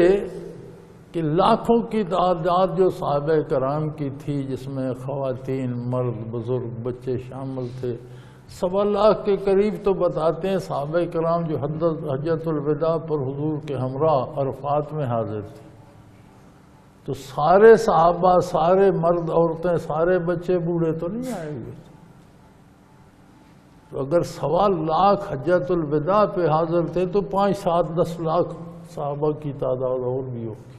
کہ لاکھوں کی تعداد جو صحابہ کرام کی تھی، جس میں خواتین، مرد، بزرگ، بچے شامل تھے، 1.25 لاکھ کے قریب، تو بتاتے ہیں صحابہ کرام جو حجۃ الوداع پر حضور کے ہمراہ عرفات میں حاضر تھے، تو سارے صحابہ، سارے مرد، عورتیں، سارے بچے، بوڑھے تو نہیں آئے ہوئے تھے۔ تو اگر 1.25 لاکھ حجۃ الوداع پہ حاضر تھے تو 5, 7, 10 لاکھ صحابہ کی تعداد اور بھی ہوگی۔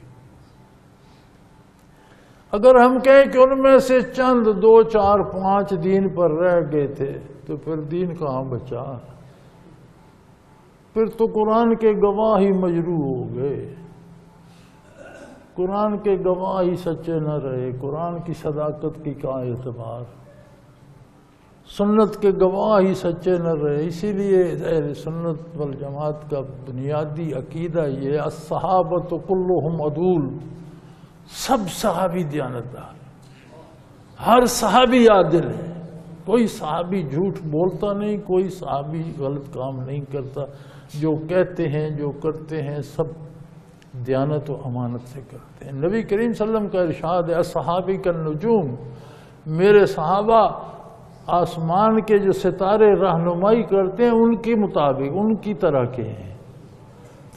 اگر ہم کہیں کہ ان میں سے چند 2, 4, 5 دین پر رہ گئے تھے، تو پھر دین کہاں بچا؟ پھر تو قرآن کے گواہ ہی مجروح ہو گئے، قرآن کے گواہ ہی سچے نہ رہے، قرآن کی صداقت کی کیا اعتبار، سنت کے گواہ ہی سچے نہ رہے۔ اسی لیے اہل سنت والجماعت کا بنیادی عقیدہ یہ الصحابۃ کلہم عدول، سب صحابی دیانتدار، ہر صحابی عادل ہے، کوئی صحابی جھوٹ بولتا نہیں، کوئی صحابی غلط کام نہیں کرتا، جو کہتے ہیں، جو کرتے ہیں، سب دیانت و امانت سے کرتے ہیں۔ نبی کریم صلی اللہ علیہ وسلم کا ارشاد ہے اصحابی کالنجوم، میرے صحابہ آسمان کے جو ستارے رہنمائی کرتے ہیں ان کے مطابق، ان کی طرح کے ہیں۔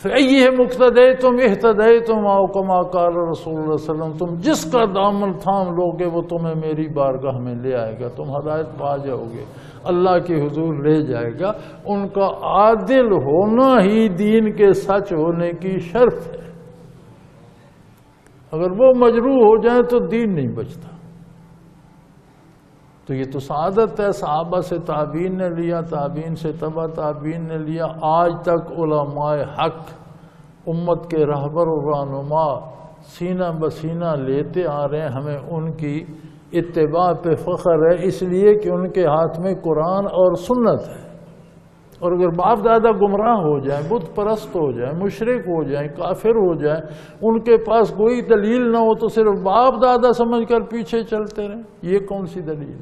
فَأَيِّهِمْ اقْتَدَيْتُمْ اهْتَدَيْتُمْ أَوْ كَمَا قَالَ رسول اللہ صلی اللہ علیہ وسلم، تم جس کا دامن تھام لوگے وہ تمہیں میری بارگاہ میں لے آئے گا، تم ہدایت پا جاؤ گے، اللہ کے حضور لے جائے گا۔ ان کا عادل ہونا ہی دین کے سچ ہونے کی شرط ہے۔ اگر وہ مجروح ہو جائیں تو دین نہیں بچتا۔ تو یہ تو سعادت ہے، صحابہ سے تابعین نے لیا، تابعین سے تبع تابعین نے لیا، آج تک علماء حق امت کے رہبر و رہنما سینہ بسینہ لیتے آ رہے ہیں۔ ہمیں ان کی اتباع پہ فخر ہے، اس لیے کہ ان کے ہاتھ میں قرآن اور سنت ہے۔ اور اگر باپ دادا گمراہ ہو جائیں، بت پرست ہو جائیں، مشرک ہو جائیں، کافر ہو جائیں، ان کے پاس کوئی دلیل نہ ہو تو صرف باپ دادا سمجھ کر پیچھے چلتے رہیں، یہ کون سی دلیل؟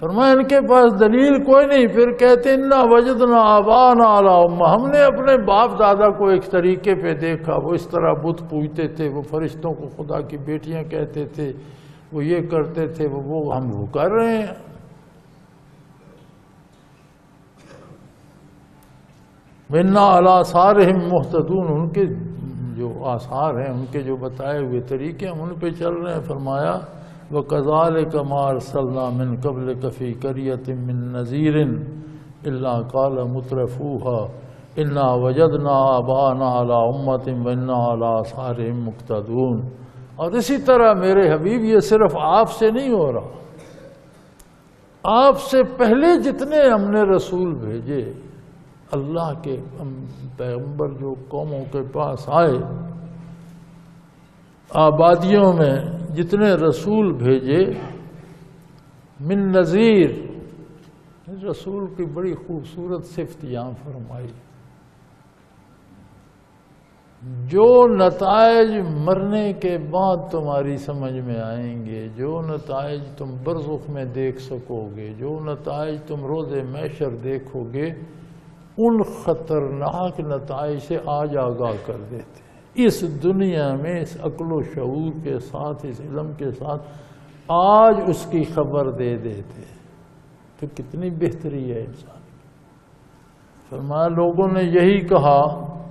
فرمایا ان کے پاس دلیل کوئی نہیں، پھر کہتے انا وجدنا آبانا علی امہ، ہم نے اپنے باپ دادا کو ایک طریقے پہ دیکھا، وہ اس طرح بت پوجتے تھے، وہ فرشتوں کو خدا کی بیٹیاں کہتے تھے، وہ یہ کرتے تھے، وہ ہم وہ کر رہے ہیں۔ وَإِنَّا عَلَىٰ آثَارِهِمْ مُهْتَدُونَ، ان کے جو آثار ہیں، ان کے جو بتائے ہوئے طریقے ہم ان پہ چل رہے ہیں۔ فرمایا وَكَذَلِكَ مَا أَرْسَلْنَا مِن قَبْلِكَ فِي قَرْيَةٍ مِّن نَذِيرٍ إِلَّا قَالَ مُتْرَفُوهَا إِنَّا وَجَدْنَا آبَاءَنَا عَلَىٰ أُمَّةٍ وَإِنَّا عَلَىٰ آثَارِهِمْ مُقْتَدُونَ۔ اور اسی طرح میرے حبیب یہ صرف آپ سے نہیں ہو رہا، آپ سے پہلے جتنے ہم نے رسول بھیجے، اللہ کے پیغمبر جو قوموں کے پاس آئے، آبادیوں میں جتنے رسول بھیجے، من نذیر، رسول کی بڑی خوبصورت صفت یہاں فرمائی، جو نتائج مرنے کے بعد تمہاری سمجھ میں آئیں گے، جو نتائج تم برزخ میں دیکھ سکو گے، جو نتائج تم روز محشر دیکھو گے، ان خطرناک نتائج سے آج آگاہ کر دیتے ہیں۔ اس دنیا میں اس عقل و شعور کے ساتھ، اس علم کے ساتھ آج اس کی خبر دے دیتے ہیں، تو کتنی بہتری ہے انسان کی۔ فرمایا لوگوں نے یہی کہا،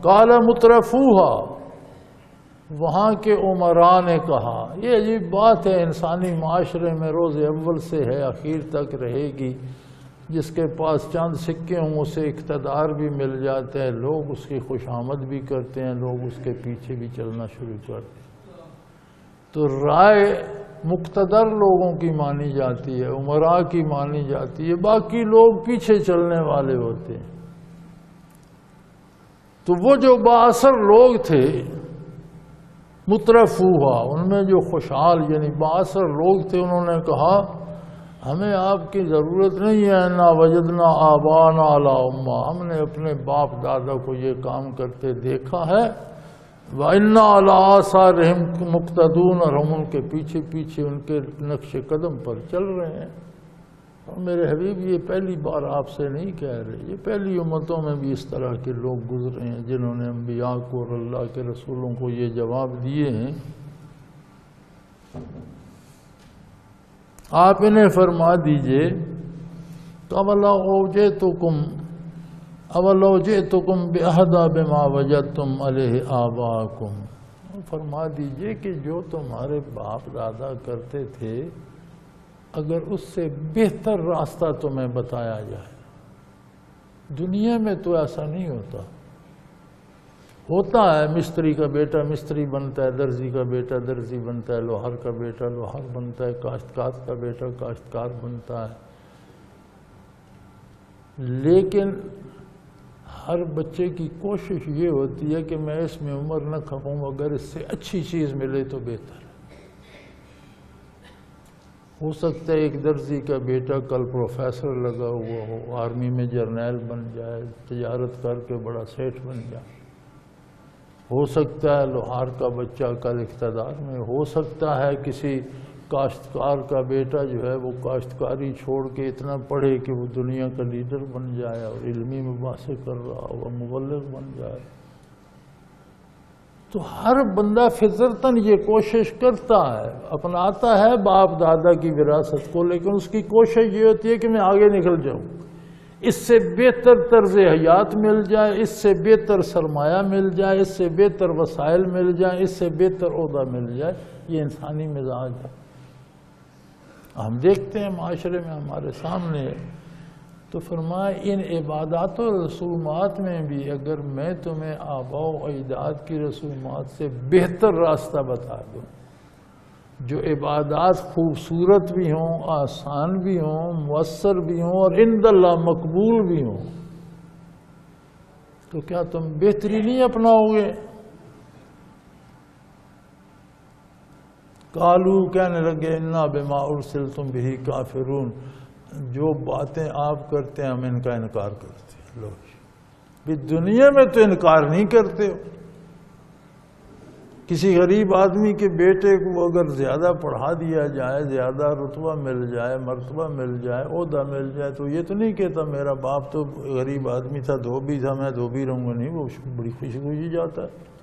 قال مترفوہا، وہاں کے عمراء نے کہا، یہ عجیب بات ہے، انسانی معاشرے میں روز اول سے ہے آخر تک رہے گی، جس کے پاس چند سکے ہوں اسے اقتدار بھی مل جاتا ہے، لوگ اس کی خوش آمد بھی کرتے ہیں، لوگ اس کے پیچھے بھی چلنا شروع کرتے ہیں۔ تو رائے مقتدر لوگوں کی مانی جاتی ہے، عمراء کی مانی جاتی ہے، باقی لوگ پیچھے چلنے والے ہوتے ہیں۔ تو وہ جو بااثر لوگ تھے مترفوہا، ان میں جو خوشحال یعنی بااثر لوگ تھے، انہوں نے کہا ہمیں آپ کی ضرورت نہیں ہے، انا وجدنا آبانا علی امہ، ہم نے اپنے باپ دادا کو یہ کام کرتے دیکھا ہے، وَإِنَّا عَلَىٰ آثَارِهِمْ مُقْتَدُونَ، اور ہم ان کے پیچھے پیچھے ان کے نقش قدم پر چل رہے ہیں۔ اور میرے حبیب یہ پہلی بار آپ سے نہیں کہہ رہے، یہ پہلی امتوں میں بھی اس طرح کے لوگ گزرے ہیں جنہوں نے انبیاء کو اور اللہ کے رسولوں کو یہ جواب دیے ہیں۔ آپ انہیں فرما دیجئے اَوَلَوْ جِئْتُكُمْ بِأَهْدَىٰ بِمَا وَجَدتُّمْ عَلَيْهِ آبَاءَكُمْ، فرما دیجئے کہ جو تمہارے باپ دادا کرتے تھے اگر اس سے بہتر راستہ تمہیں بتایا جائے۔ دنیا میں تو ایسا نہیں ہوتا ہے مستری کا بیٹا مستری بنتا ہے، درزی کا بیٹا درزی بنتا ہے، لوہار کا بیٹا لوہار بنتا ہے، کاشتکار کا بیٹا کاشتکار بنتا ہے۔ لیکن ہر بچے کی کوشش یہ ہوتی ہے کہ میں اس میں عمر نہ کھپوں، اگر اس سے اچھی چیز ملے تو بہتر ہے۔ ہو سکتا ہے ایک درزی کا بیٹا کل پروفیسر لگا ہوا ہو، آرمی میں جرنیل بن جائے، تجارت کر کے بڑا سیٹ بن جائے۔ ہو سکتا ہے لوہار کا بچہ کل اقتدار میں، ہو سکتا ہے کسی کاشتکار کا بیٹا جو ہے وہ کاشتکاری چھوڑ کے اتنا پڑھے کہ وہ دنیا کا لیڈر بن جائے اور علمی مباحثے کر رہا ہو، مبلغ بن جائے۔ تو ہر بندہ فطرتاً یہ کوشش کرتا ہے، اپناتا ہے باپ دادا کی وراثت کو، لیکن اس کی کوشش یہ ہوتی ہے کہ میں آگے نکل جاؤں، اس سے بہتر طرز حیات مل جائے، اس سے بہتر سرمایہ مل جائے، اس سے بہتر وسائل مل جائیں، اس سے بہتر عہدہ مل جائے۔ یہ انسانی مزاج ہے، ہم دیکھتے ہیں معاشرے میں ہمارے سامنے ہے۔ تو فرمایا ان عبادات و رسومات میں بھی اگر میں تمہیں آباء و اجداد کی رسومات سے بہتر راستہ بتا دوں، جو عبادات خوبصورت بھی ہوں، آسان بھی ہوں، مؤثر بھی ہوں اور عند اللہ مقبول بھی ہوں، تو کیا تم بہتری نہیں اپناؤ گے؟ قالو کہنے لگے انا بما ارسلتم بہ کافرون، جو باتیں آپ کرتے ہیں ہم ان کا انکار کرتے ہیں۔ لو بھی دنیا میں تو انکار نہیں کرتے ہو، کسی غریب آدمی کے بیٹے کو اگر زیادہ پڑھا دیا جائے، زیادہ رتبہ مل جائے، مرتبہ مل جائے، عہدہ مل جائے، تو یہ تو نہیں کہتا میرا باپ تو غریب آدمی تھا، دھوبی تھا، میں دھوبی رہوں گا، نہیں، وہ بڑی خوشی خوشی جاتا ہے۔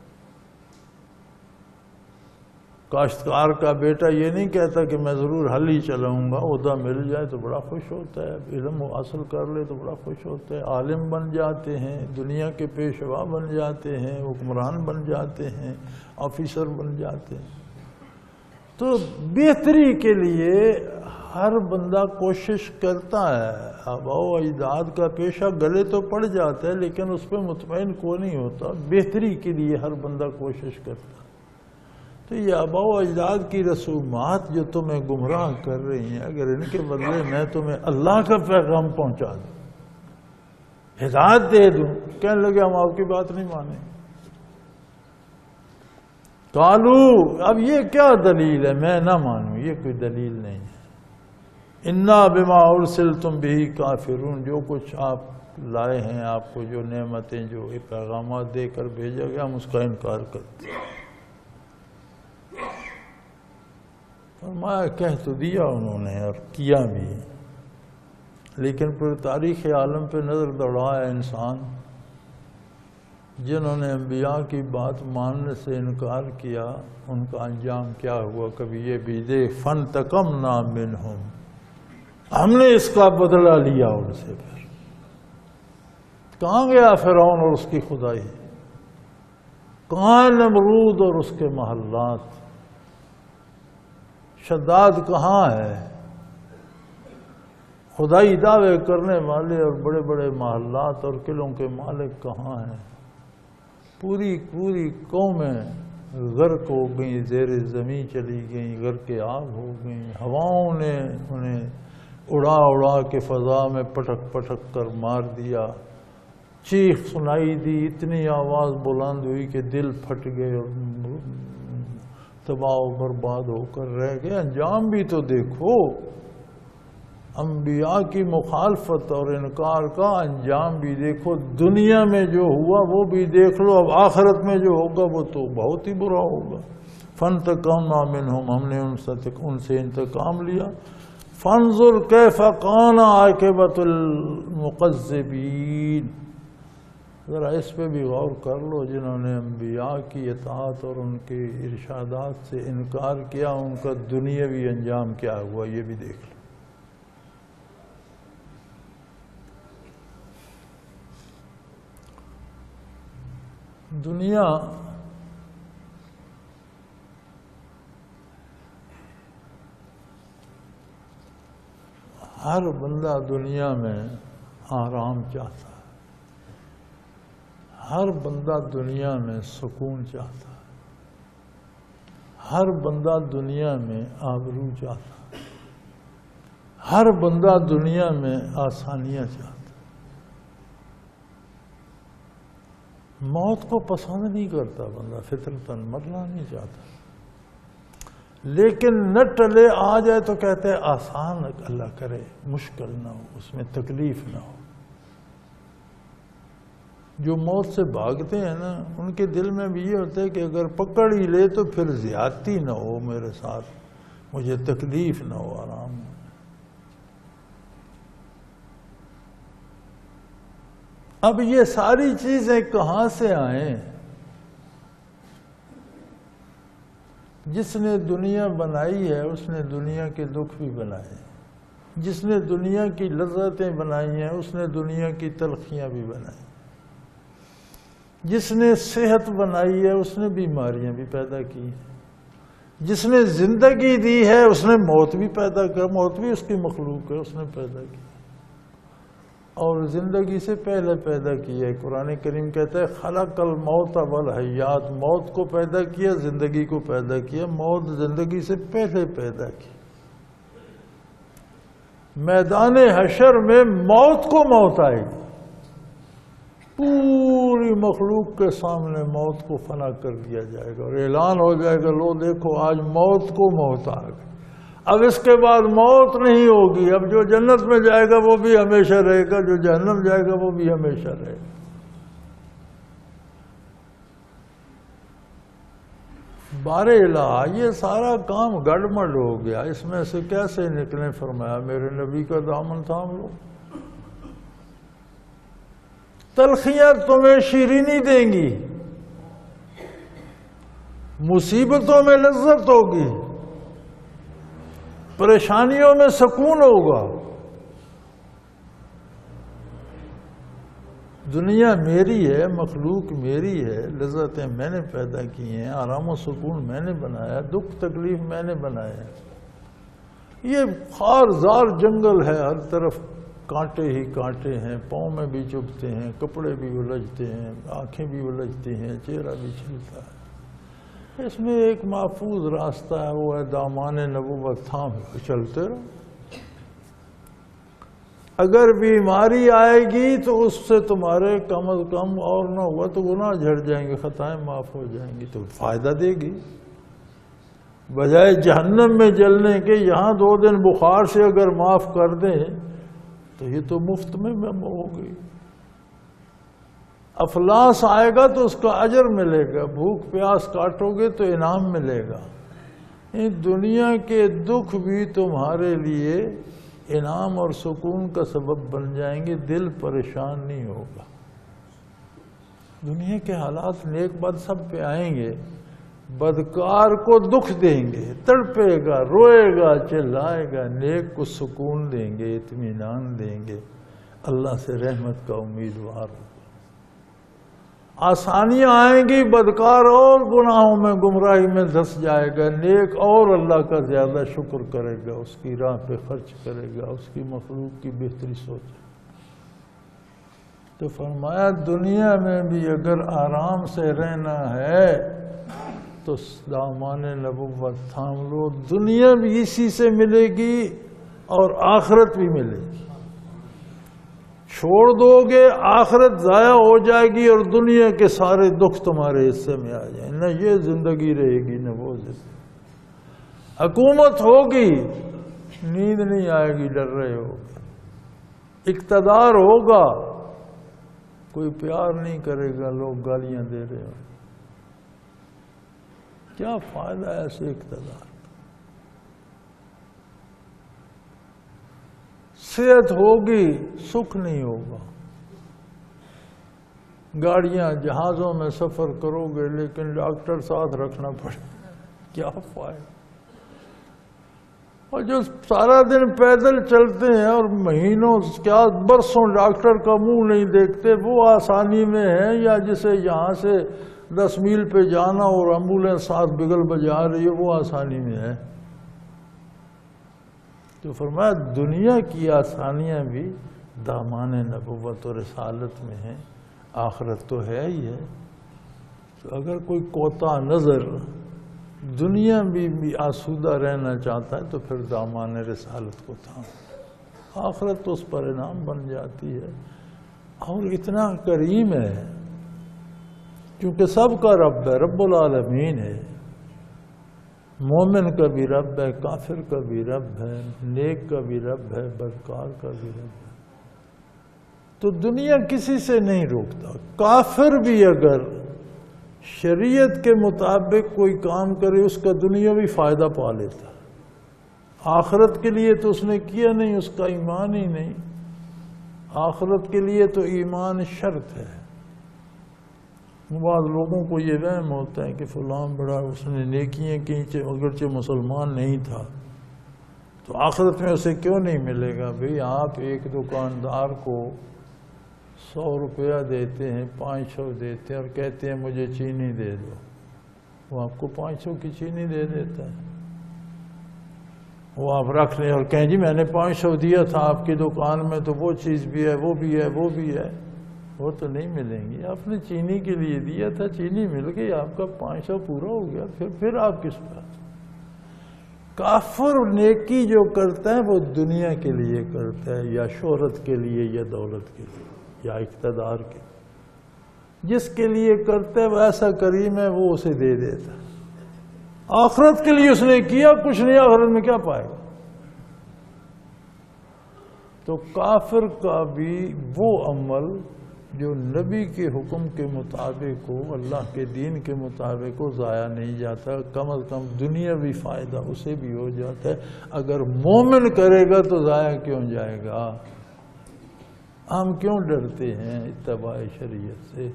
کاشتکار کا بیٹا یہ نہیں کہتا کہ میں ضرور ہل ہی چلاؤں گا، عہدہ مل جائے تو بڑا خوش ہوتا ہے، علم حاصل کر لے تو بڑا خوش ہوتا ہے، عالم بن جاتے ہیں، دنیا کے پیشوا بن جاتے ہیں، حکمران بن جاتے ہیں، آفیسر بن جاتے ہیں۔ تو بہتری کے لیے ہر بندہ کوشش کرتا ہے، آباء و اجداد کا پیشہ گلے تو پڑ جاتا ہے لیکن اس پہ مطمئن کوئی نہیں ہوتا، بہتری کے لیے ہر بندہ کوشش کرتا ہے۔ تو یہ آباء و اجداد کی رسومات جو تمہیں گمراہ کر رہی ہیں، اگر ان کے بدلے میں تمہیں اللہ کا پیغام پہنچا دوں، ہدایت دے دوں، کہنے لگے ہم آپ کی بات نہیں مانیں۔ قالو، اب یہ کیا دلیل ہے میں نہ مانوں؟ یہ کوئی دلیل نہیں ہے۔ انا بما ارسلتم بہ کافرون، جو کچھ آپ لائے ہیں، آپ کو جو نعمتیں جو پیغامات دے کر بھیجا گیا، ہم اس کا انکار کرتے ہیں۔ فرمایا کہہ تو دیا انہوں نے اور کیا بھی، لیکن پھر تاریخ عالم پہ نظر دوڑایا انسان، جنہوں نے انبیاء کی بات ماننے سے انکار کیا، ان کا انجام کیا ہوا؟ کبھی یہ بھی دیکھ، فانتقمنا منہم، ہم نے اس کا بدلہ لیا ان سے۔ پھر کہاں گیا فرعون اور اس کی خدائی؟ کہاں ہے نمرود اور اس کے محلات؟ شداد کہاں ہے؟ خدائی دعوے کرنے والے اور بڑے بڑے محلات اور قلعوں کے مالک کہاں ہیں؟ پوری قومیں غرق ہو گئیں، زیر زمین چلی گئیں، غرق آب ہو گئیں، ہواؤں نے انہیں اڑا کے فضا میں پٹک کر مار دیا، چیخ سنائی دی، اتنی آواز بلند ہوئی کہ دل پھٹ گئے اور تباہ و برباد ہو کر رہ گئے۔ انجام بھی تو دیکھو، انبیاء کی مخالفت اور انکار کا انجام بھی دیکھو، دنیا میں جو ہوا وہ بھی دیکھ لو، اب آخرت میں جو ہوگا وہ تو بہت ہی برا ہوگا۔ فانتقمنا منہم، ہم نے ان سے انتقام لیا۔ فانظر کیف کان عاقبۃ المکذبین، ذرا اس پہ بھی غور کر لو، جنہوں نے انبیاء کی اطاعت اور ان کے ارشادات سے انکار کیا، ان کا دنیاوی انجام کیا ہوا، یہ بھی دیکھ لو۔ دنیا ہر بندہ دنیا میں آرام چاہتا ہے، ہر بندہ دنیا میں سکون چاہتا ہے، ہر بندہ دنیا میں آبرو چاہتا ہے، ہر بندہ دنیا میں آسانیاں چاہتا ہے، موت کو پسند نہیں کرتا بندہ، فطرتاً مرنا نہیں چاہتا، لیکن نہ ٹلے آ جائے تو کہتے ہیں آسان اللہ کرے، مشکل نہ ہو، اس میں تکلیف نہ ہو۔ جو موت سے بھاگتے ہیں نا، ان کے دل میں بھی یہ ہوتا ہے کہ اگر پکڑ ہی لے تو پھر زیادتی نہ ہو میرے ساتھ، مجھے تکلیف نہ ہو، آرام ہو۔ اب یہ ساری چیزیں کہاں سے آئیں؟ جس نے دنیا بنائی ہے اس نے دنیا کے دکھ بھی بنائے، جس نے دنیا کی لذتیں بنائی ہیں اس نے دنیا کی تلخیاں بھی بنائی، جس نے صحت بنائی ہے اس نے بیماریاں بھی پیدا کی، جس نے زندگی دی ہے اس نے موت بھی پیدا کر، موت بھی اس کی مخلوق ہے، اس نے پیدا کی، اور زندگی سے پہلے پیدا کی ہے۔ قرآن کریم کہتا ہے خلق الموت والحیات، موت کو پیدا کیا، زندگی کو پیدا کیا، موت زندگی سے پہلے پیدا کی۔ میدان حشر میں موت کو موت آئے گی، پوری مخلوق کے سامنے موت کو فنا کر دیا جائے گا اور اعلان ہو جائے گا، لو دیکھو آج موت کو موت آ گئی، اب اس کے بعد موت نہیں ہوگی، اب جو جنت میں جائے گا وہ بھی ہمیشہ رہے گا، جو جہنم جائے گا وہ بھی ہمیشہ رہے گا۔ بارے الہ یہ سارا کام گڑبڑ ہو گیا، اس میں سے کیسے نکلیں؟ فرمایا میرے نبی کا دامن تھام لو، تلخیاں تمہیں شیرینی دیں گی، مصیبتوں میں لذت ہوگی، پریشانیوں میں سکون ہوگا۔ دنیا میری ہے، مخلوق میری ہے، لذتیں میں نے پیدا کی ہیں، آرام و سکون میں نے بنایا، دکھ تکلیف میں نے بنایا۔ یہ خار زار جنگل ہے، ہر طرف کانٹے ہی کانٹے ہیں، پاؤں میں بھی چبھتے ہیں، کپڑے بھی الجھتے ہیں، آنکھیں بھی الجھتی ہیں، چہرہ بھی چھلتا ہے۔ اس میں ایک محفوظ راستہ ہے، وہ ہے دامان نبوت تھام چلتے رہو۔ اگر بیماری آئے گی تو اس سے تمہارے کم از کم اور نہ ہوا تو گناہ جھڑ جائیں گے، خطائیں معاف ہو جائیں گی، تو فائدہ دے گی۔ بجائے جہنم میں جلنے کے یہاں 2 دن بخار سے اگر معاف کر دیں تو یہ تو مفت میں ہو گئی۔ افلاس آئے گا تو اس کا اجر ملے گا، بھوک پیاس کاٹو گے تو انعام ملے گا۔ دنیا کے دکھ بھی تمہارے لیے انعام اور سکون کا سبب بن جائیں گے، دل پریشان نہیں ہوگا۔ دنیا کے حالات نیک بد سب پہ آئیں گے، بدکار کو دکھ دیں گے، تڑپے گا، روئے گا، چلائے گا، نیک کو سکون دیں گے، اطمینان دیں گے، اللہ سے رحمت کا امیدوار ہوگا۔ آسانیاں آئیں گی، بدکار اور گناہوں میں گمراہی میں دھس جائے گا، نیک اور اللہ کا زیادہ شکر کرے گا، اس کی راہ پہ خرچ کرے گا، اس کی مخلوق کی بہتری سوچے۔ تو فرمایا دنیا میں بھی اگر آرام سے رہنا ہے تو دامان نبوت تھام لو، دنیا بھی اسی سے ملے گی اور آخرت بھی ملے گی۔ چھوڑ دو گے آخرت ضائع ہو جائے گی اور دنیا کے سارے دکھ تمہارے حصے میں آ جائیں، نہ یہ زندگی رہے گی نہ وہ زندگی۔ حکومت ہوگی، نیند نہیں آئے گی، ڈر رہے ہوگے۔ اقتدار ہوگا، کوئی پیار نہیں کرے گا، لوگ گالیاں دے رہے ہوں۔ کیا فائدہ ہے ایسے اقتدار؟ صحت ہوگی، سکھ نہیں ہوگا۔ گاڑیاں جہازوں میں سفر کرو گے لیکن ڈاکٹر ساتھ رکھنا پڑے، کیا فائدہ؟ اور جو سارا دن پیدل چلتے ہیں اور مہینوں کیا برسوں ڈاکٹر کا منہ نہیں دیکھتے، وہ آسانی میں ہے، یا جسے یہاں سے 10 میل پہ جانا اور ایمبولینس ساتھ بگل بجا رہی ہے، وہ آسانی میں ہے۔ تو فرمایا دنیا کی آسانیاں بھی دامان نبوت اور رسالت میں ہیں، آخرت تو ہے ہی ہے۔ تو اگر کوئی کوتا نظر دنیا بھی آسودہ رہنا چاہتا ہے تو پھر دامان رسالت کو تھام، آخرت تو اس پر انعام بن جاتی ہے۔ اور اتنا کریم ہے کیونکہ سب کا رب ہے، رب العالمین ہے، مومن کا بھی رب ہے، کافر کا بھی رب ہے، نیک کا بھی رب ہے، بدکار کا بھی رب ہے۔ تو دنیا کسی سے نہیں روکتا۔ کافر بھی اگر شریعت کے مطابق کوئی کام کرے اس کا دنیاوی فائدہ پا لیتا، آخرت کے لیے تو اس نے کیا نہیں، اس کا ایمان ہی نہیں۔ آخرت کے لیے تو ایمان شرط ہے۔ بعض لوگوں کو یہ وہم ہوتا ہے کہ فلاں بڑا اس نے نیکیاں کی اگرچہ مسلمان نہیں تھا تو آخرت میں اسے کیوں نہیں ملے گا؟ بھئی آپ ایک دکاندار کو 100 روپیہ دیتے ہیں، 500 دیتے ہیں اور کہتے ہیں مجھے چینی دے دو، وہ آپ کو 500 کی چینی دے دیتا ہے، وہ آپ رکھ لیں اور کہیں جی میں نے 500 دیا تھا آپ کی دکان میں تو وہ چیز بھی ہے، وہ بھی ہے، وہ بھی ہے، وہ تو نہیں ملیں گی۔ آپ نے چینی کے لیے دیا تھا، چینی مل گئی، آپ کا 500 پورا ہو گیا، پھر آپ کس پاس؟ کافر نیکی جو کرتا ہے وہ دنیا کے لیے کرتا ہے، یا شہرت کے لیے، یا دولت کے لیے، یا اقتدار کے لیے۔ جس کے لیے کرتا ہے وہ ایسا کریم ہے، وہ اسے دے دیتا ہے۔ آخرت کے لیے اس نے کیا کچھ نہیں، آخرت میں کیا پائے گا؟ تو کافر کا بھی وہ عمل جو نبی کے حکم کے مطابق ہو، اللہ کے دین کے مطابق ہو، ضائع نہیں جاتا، کم از کم دنیاوی فائدہ اسے بھی ہو جاتا ہے۔ اگر مومن کرے گا تو ضائع کیوں جائے گا؟ ہم کیوں ڈرتے ہیں اتباع شریعت سے؟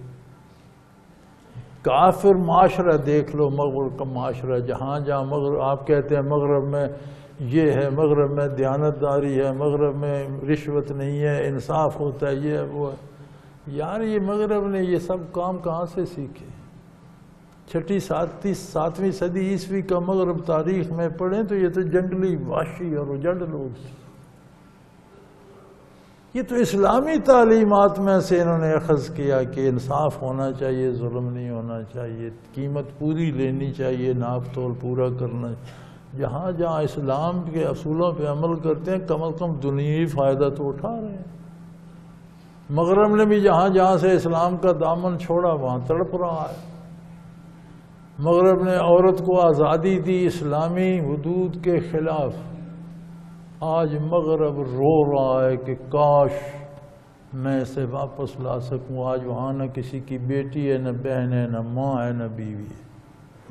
کافر معاشرہ دیکھ لو، مغرب کا معاشرہ، جہاں جہاں مغرب، آپ کہتے ہیں مغرب میں یہ ہے، مغرب میں دیانتداری ہے، مغرب میں رشوت نہیں ہے، انصاف ہوتا ہے، یہ ہے وہ ہے۔ یار یہ مغرب نے یہ سب کام کہاں سے سیکھے؟ 6 7ویں صدی عیسوی کا مغرب تاریخ میں پڑھیں تو یہ تو جنگلی، وحشی اور اجڑ لوگ تھے۔ یہ تو اسلامی تعلیمات میں سے انہوں نے اخذ کیا کہ انصاف ہونا چاہیے، ظلم نہیں ہونا چاہیے، قیمت پوری لینی چاہیے، ناپ تول پورا کرنا۔ جہاں جہاں اسلام کے اصولوں پہ عمل کرتے ہیں کم از کم دنیاوی فائدہ تو اٹھا رہے ہیں۔ مغرب نے بھی جہاں جہاں سے اسلام کا دامن چھوڑا وہاں تڑپ رہا ہے۔ مغرب نے عورت کو آزادی دی اسلامی حدود کے خلاف، آج مغرب رو رہا ہے کہ کاش میں اسے واپس لا سکوں۔ آج وہاں نہ کسی کی بیٹی ہے، نہ بہن ہے، نہ ماں ہے، نہ بیوی ہے،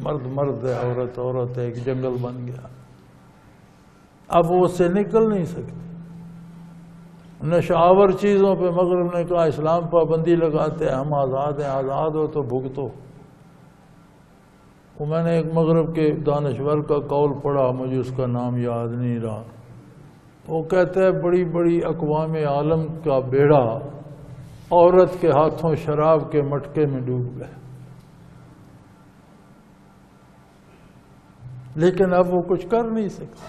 مرد مرد ہے، عورت عورت ہے، ایک جنگل بن گیا۔ اب وہ اس سے نکل نہیں سکتے۔ نشاور چیزوں پہ مغرب نے کہا اسلام پابندی لگاتے ہیں، ہم آزاد ہیں، آزاد ہو تو بھگتو۔ وہ میں نے ایک مغرب کے دانشور کا قول پڑھا، مجھے اس کا نام یاد نہیں رہا۔ وہ کہتا ہے بڑی بڑی اقوام عالم کا بیڑا عورت کے ہاتھوں شراب کے مٹکے میں ڈوب گئے، لیکن اب وہ کچھ کر نہیں سکتے۔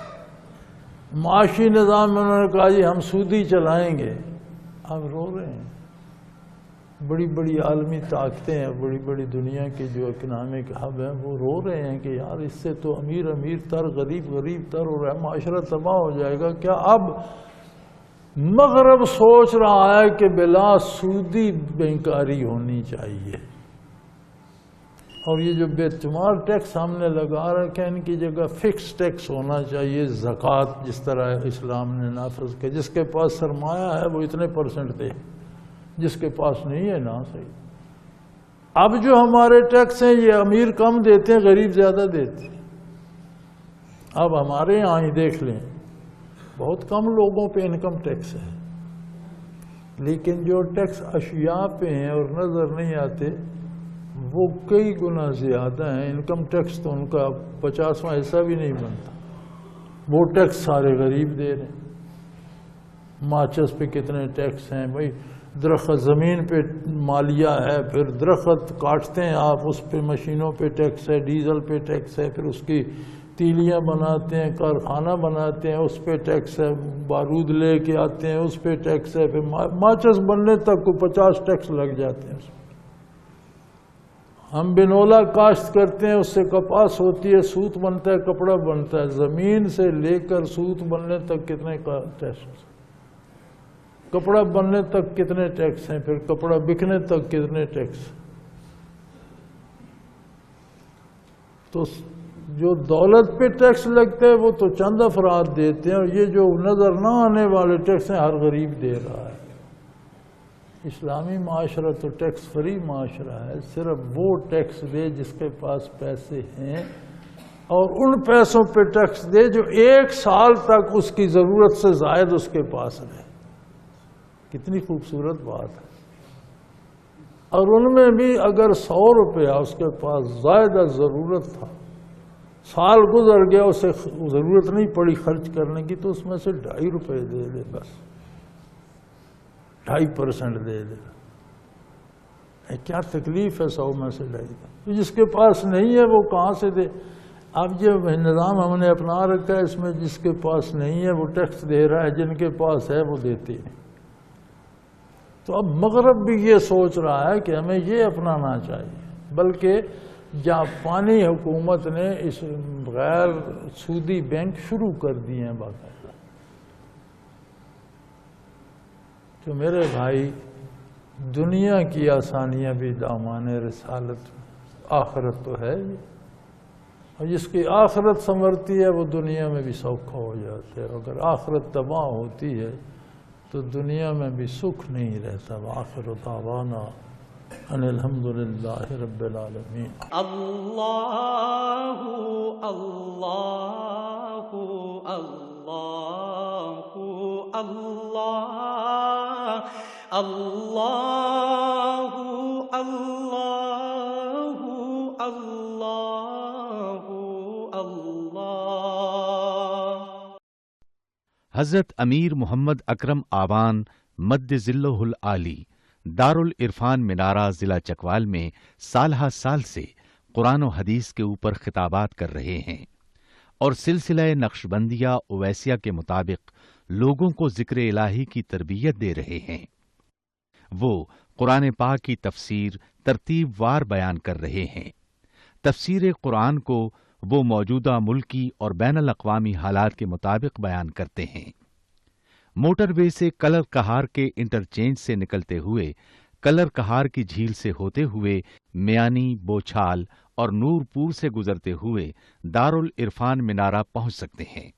معاشی نظام میں انہوں نے کہا جی ہم سودی چلائیں گے، اب رو رہے ہیں۔ بڑی بڑی عالمی طاقتیں ہیں، بڑی بڑی دنیا کے جو اکنامک ہب ہیں، وہ رو رہے ہیں کہ یار اس سے تو امیر امیر تر، غریب غریب تر ہو رہا ہے، معاشرہ تباہ ہو جائے گا۔ کیا اب مغرب سوچ رہا ہے کہ بلا سودی بینکاری ہونی چاہیے، اور یہ جو بے شمار ٹیکس ہم نے لگا رکھے ہیں ان کی جگہ فکس ٹیکس ہونا چاہیے، زکوٰۃ جس طرح اسلام نے نافذ کیا، جس کے پاس سرمایہ ہے وہ اتنے % دے، جس کے پاس نہیں ہے نہ صحیح۔ اب جو ہمارے ٹیکس ہیں یہ امیر کم دیتے ہیں، غریب زیادہ دیتے ہیں۔ اب ہمارے یہاں ہی دیکھ لیں، بہت کم لوگوں پہ انکم ٹیکس ہے، لیکن جو ٹیکس اشیاء پہ ہیں اور نظر نہیں آتے وہ کئی گنا زیادہ ہیں۔ انکم ٹیکس تو ان کا 50واں حصہ بھی نہیں بنتا، وہ ٹیکس سارے غریب دے رہے ہیں۔ ماچس پہ کتنے ٹیکس ہیں بھائی، درخت زمین پہ مالیہ ہے، پھر درخت کاٹتے ہیں آپ اس پہ مشینوں پہ ٹیکس ہے، ڈیزل پہ ٹیکس ہے، پھر اس کی تیلیاں بناتے ہیں، کارخانہ بناتے ہیں، اس پہ ٹیکس ہے، بارود لے کے آتے ہیں اس پہ ٹیکس ہے، پھر ماچس بننے تک کو 50 ٹیکس لگ جاتے ہیں اس پہ۔ ہم بنولا کاشت کرتے ہیں، اس سے کپاس ہوتی ہے، سوت بنتا ہے، کپڑا بنتا ہے، زمین سے لے کر سوت بننے تک کتنے ٹیکس، کپڑا بننے تک کتنے ٹیکس ہیں، پھر کپڑا بکنے تک کتنے ٹیکس۔ تو جو دولت پہ ٹیکس لگتا ہے وہ تو چند افراد دیتے ہیں، اور یہ جو نظر نہ آنے والے ٹیکس ہیں ہر غریب دے رہا ہے۔ اسلامی معاشرہ تو ٹیکس فری معاشرہ ہے، صرف وہ ٹیکس دے جس کے پاس پیسے ہیں، اور ان پیسوں پہ ٹیکس دے جو 1 سال تک اس کی ضرورت سے زائد اس کے پاس رہے۔ کتنی خوبصورت بات ہے۔ اور ان میں بھی اگر 100 روپیہ اس کے پاس زائدہ ضرورت تھا، سال گزر گیا اسے ضرورت نہیں پڑی خرچ کرنے کی، تو اس میں سے 2.5 روپے دے دے، بس 2.5% دے دے۔ کیا تکلیف ہے 100 میں سے 2.5؟ جس کے پاس نہیں ہے وہ کہاں سے دے؟ اب جو نظام ہم نے اپنا رکھا ہے اس میں جس کے پاس نہیں ہے وہ ٹیکس دے رہا ہے، جن کے پاس ہے وہ دیتے ہیں۔ تو اب مغرب بھی یہ سوچ رہا ہے کہ ہمیں یہ اپنانا چاہیے، بلکہ جاپانی حکومت نے اس غیر سودی بینک شروع کر دیے ہیں باقاعدہ۔ تو میرے بھائی، دنیا کی آسانیاں بھی دامان رسالت، آخرت تو ہے ہی، اور جس کی آخرت سنورتی ہے وہ دنیا میں بھی سوکھا ہو جاتا ہے۔ اگر آخرت تباہ ہوتی ہے تو دنیا میں بھی سکھ نہیں رہتا۔ وآخر دعوانا ان الحمدللہ رب العالمین۔ اللہ اللہ اللہ اللہ اللہ اللہ اللہ اللہ۔ حضرت امیر محمد اکرم آوان مد ظلہ العالی دارالعرفان منارہ ضلع چکوال میں سالہ سال سے قرآن و حدیث کے اوپر خطابات کر رہے ہیں، اور سلسلہ نقشبندیہ اویسیہ کے مطابق لوگوں کو ذکر الہی کی تربیت دے رہے ہیں۔ وہ قرآن پاک کی تفسیر ترتیب وار بیان کر رہے ہیں۔ تفسیر قرآن کو وہ موجودہ ملکی اور بین الاقوامی حالات کے مطابق بیان کرتے ہیں۔ موٹر وے سے کلر کہار کے انٹرچینج سے نکلتے ہوئے، کلر کہار کی جھیل سے ہوتے ہوئے، میانی، بوچھال اور نور پور سے گزرتے ہوئے دارالعرفان منارہ پہنچ سکتے ہیں۔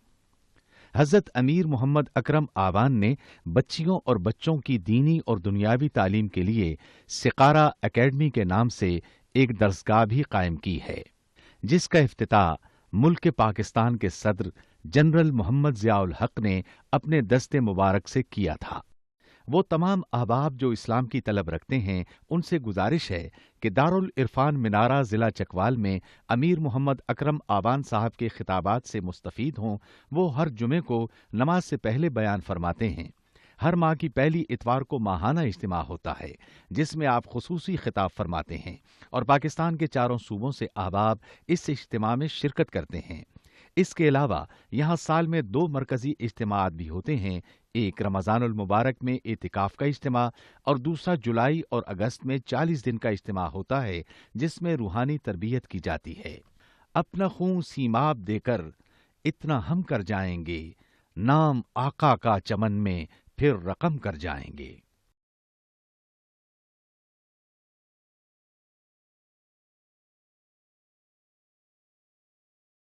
حضرت امیر محمد اکرم آوان نے بچیوں اور بچوں کی دینی اور دنیاوی تعلیم کے لیے سقارہ اکیڈمی کے نام سے ایک درسگاہ بھی قائم کی ہے، جس کا افتتاح ملک پاکستان کے صدر جنرل محمد ضیاء الحق نے اپنے دست مبارک سے کیا تھا۔ وہ تمام احباب جو اسلام کی طلب رکھتے ہیں ان سے گزارش ہے کہ دارالعرفان منارہ ضلع چکوال میں امیر محمد اکرم آوان صاحب کے خطابات سے مستفید ہوں۔ وہ ہر جمعے کو نماز سے پہلے بیان فرماتے ہیں۔ ہر ماہ کی پہلی اتوار کو ماہانہ اجتماع ہوتا ہے جس میں آپ خصوصی خطاب فرماتے ہیں اور پاکستان کے چاروں صوبوں سے احباب اس اجتماع میں شرکت کرتے ہیں۔ اس کے علاوہ یہاں سال میں 2 مرکزی اجتماعات بھی ہوتے ہیں، ایک رمضان المبارک میں اعتکاف کا اجتماع اور دوسرا جولائی اور اگست میں 40 دن کا اجتماع ہوتا ہے جس میں روحانی تربیت کی جاتی ہے۔ اپنا خون سیماب دے کر اتنا ہم کر جائیں گے، نام آقا کا چمن میں پھر رقم کر جائیں گے۔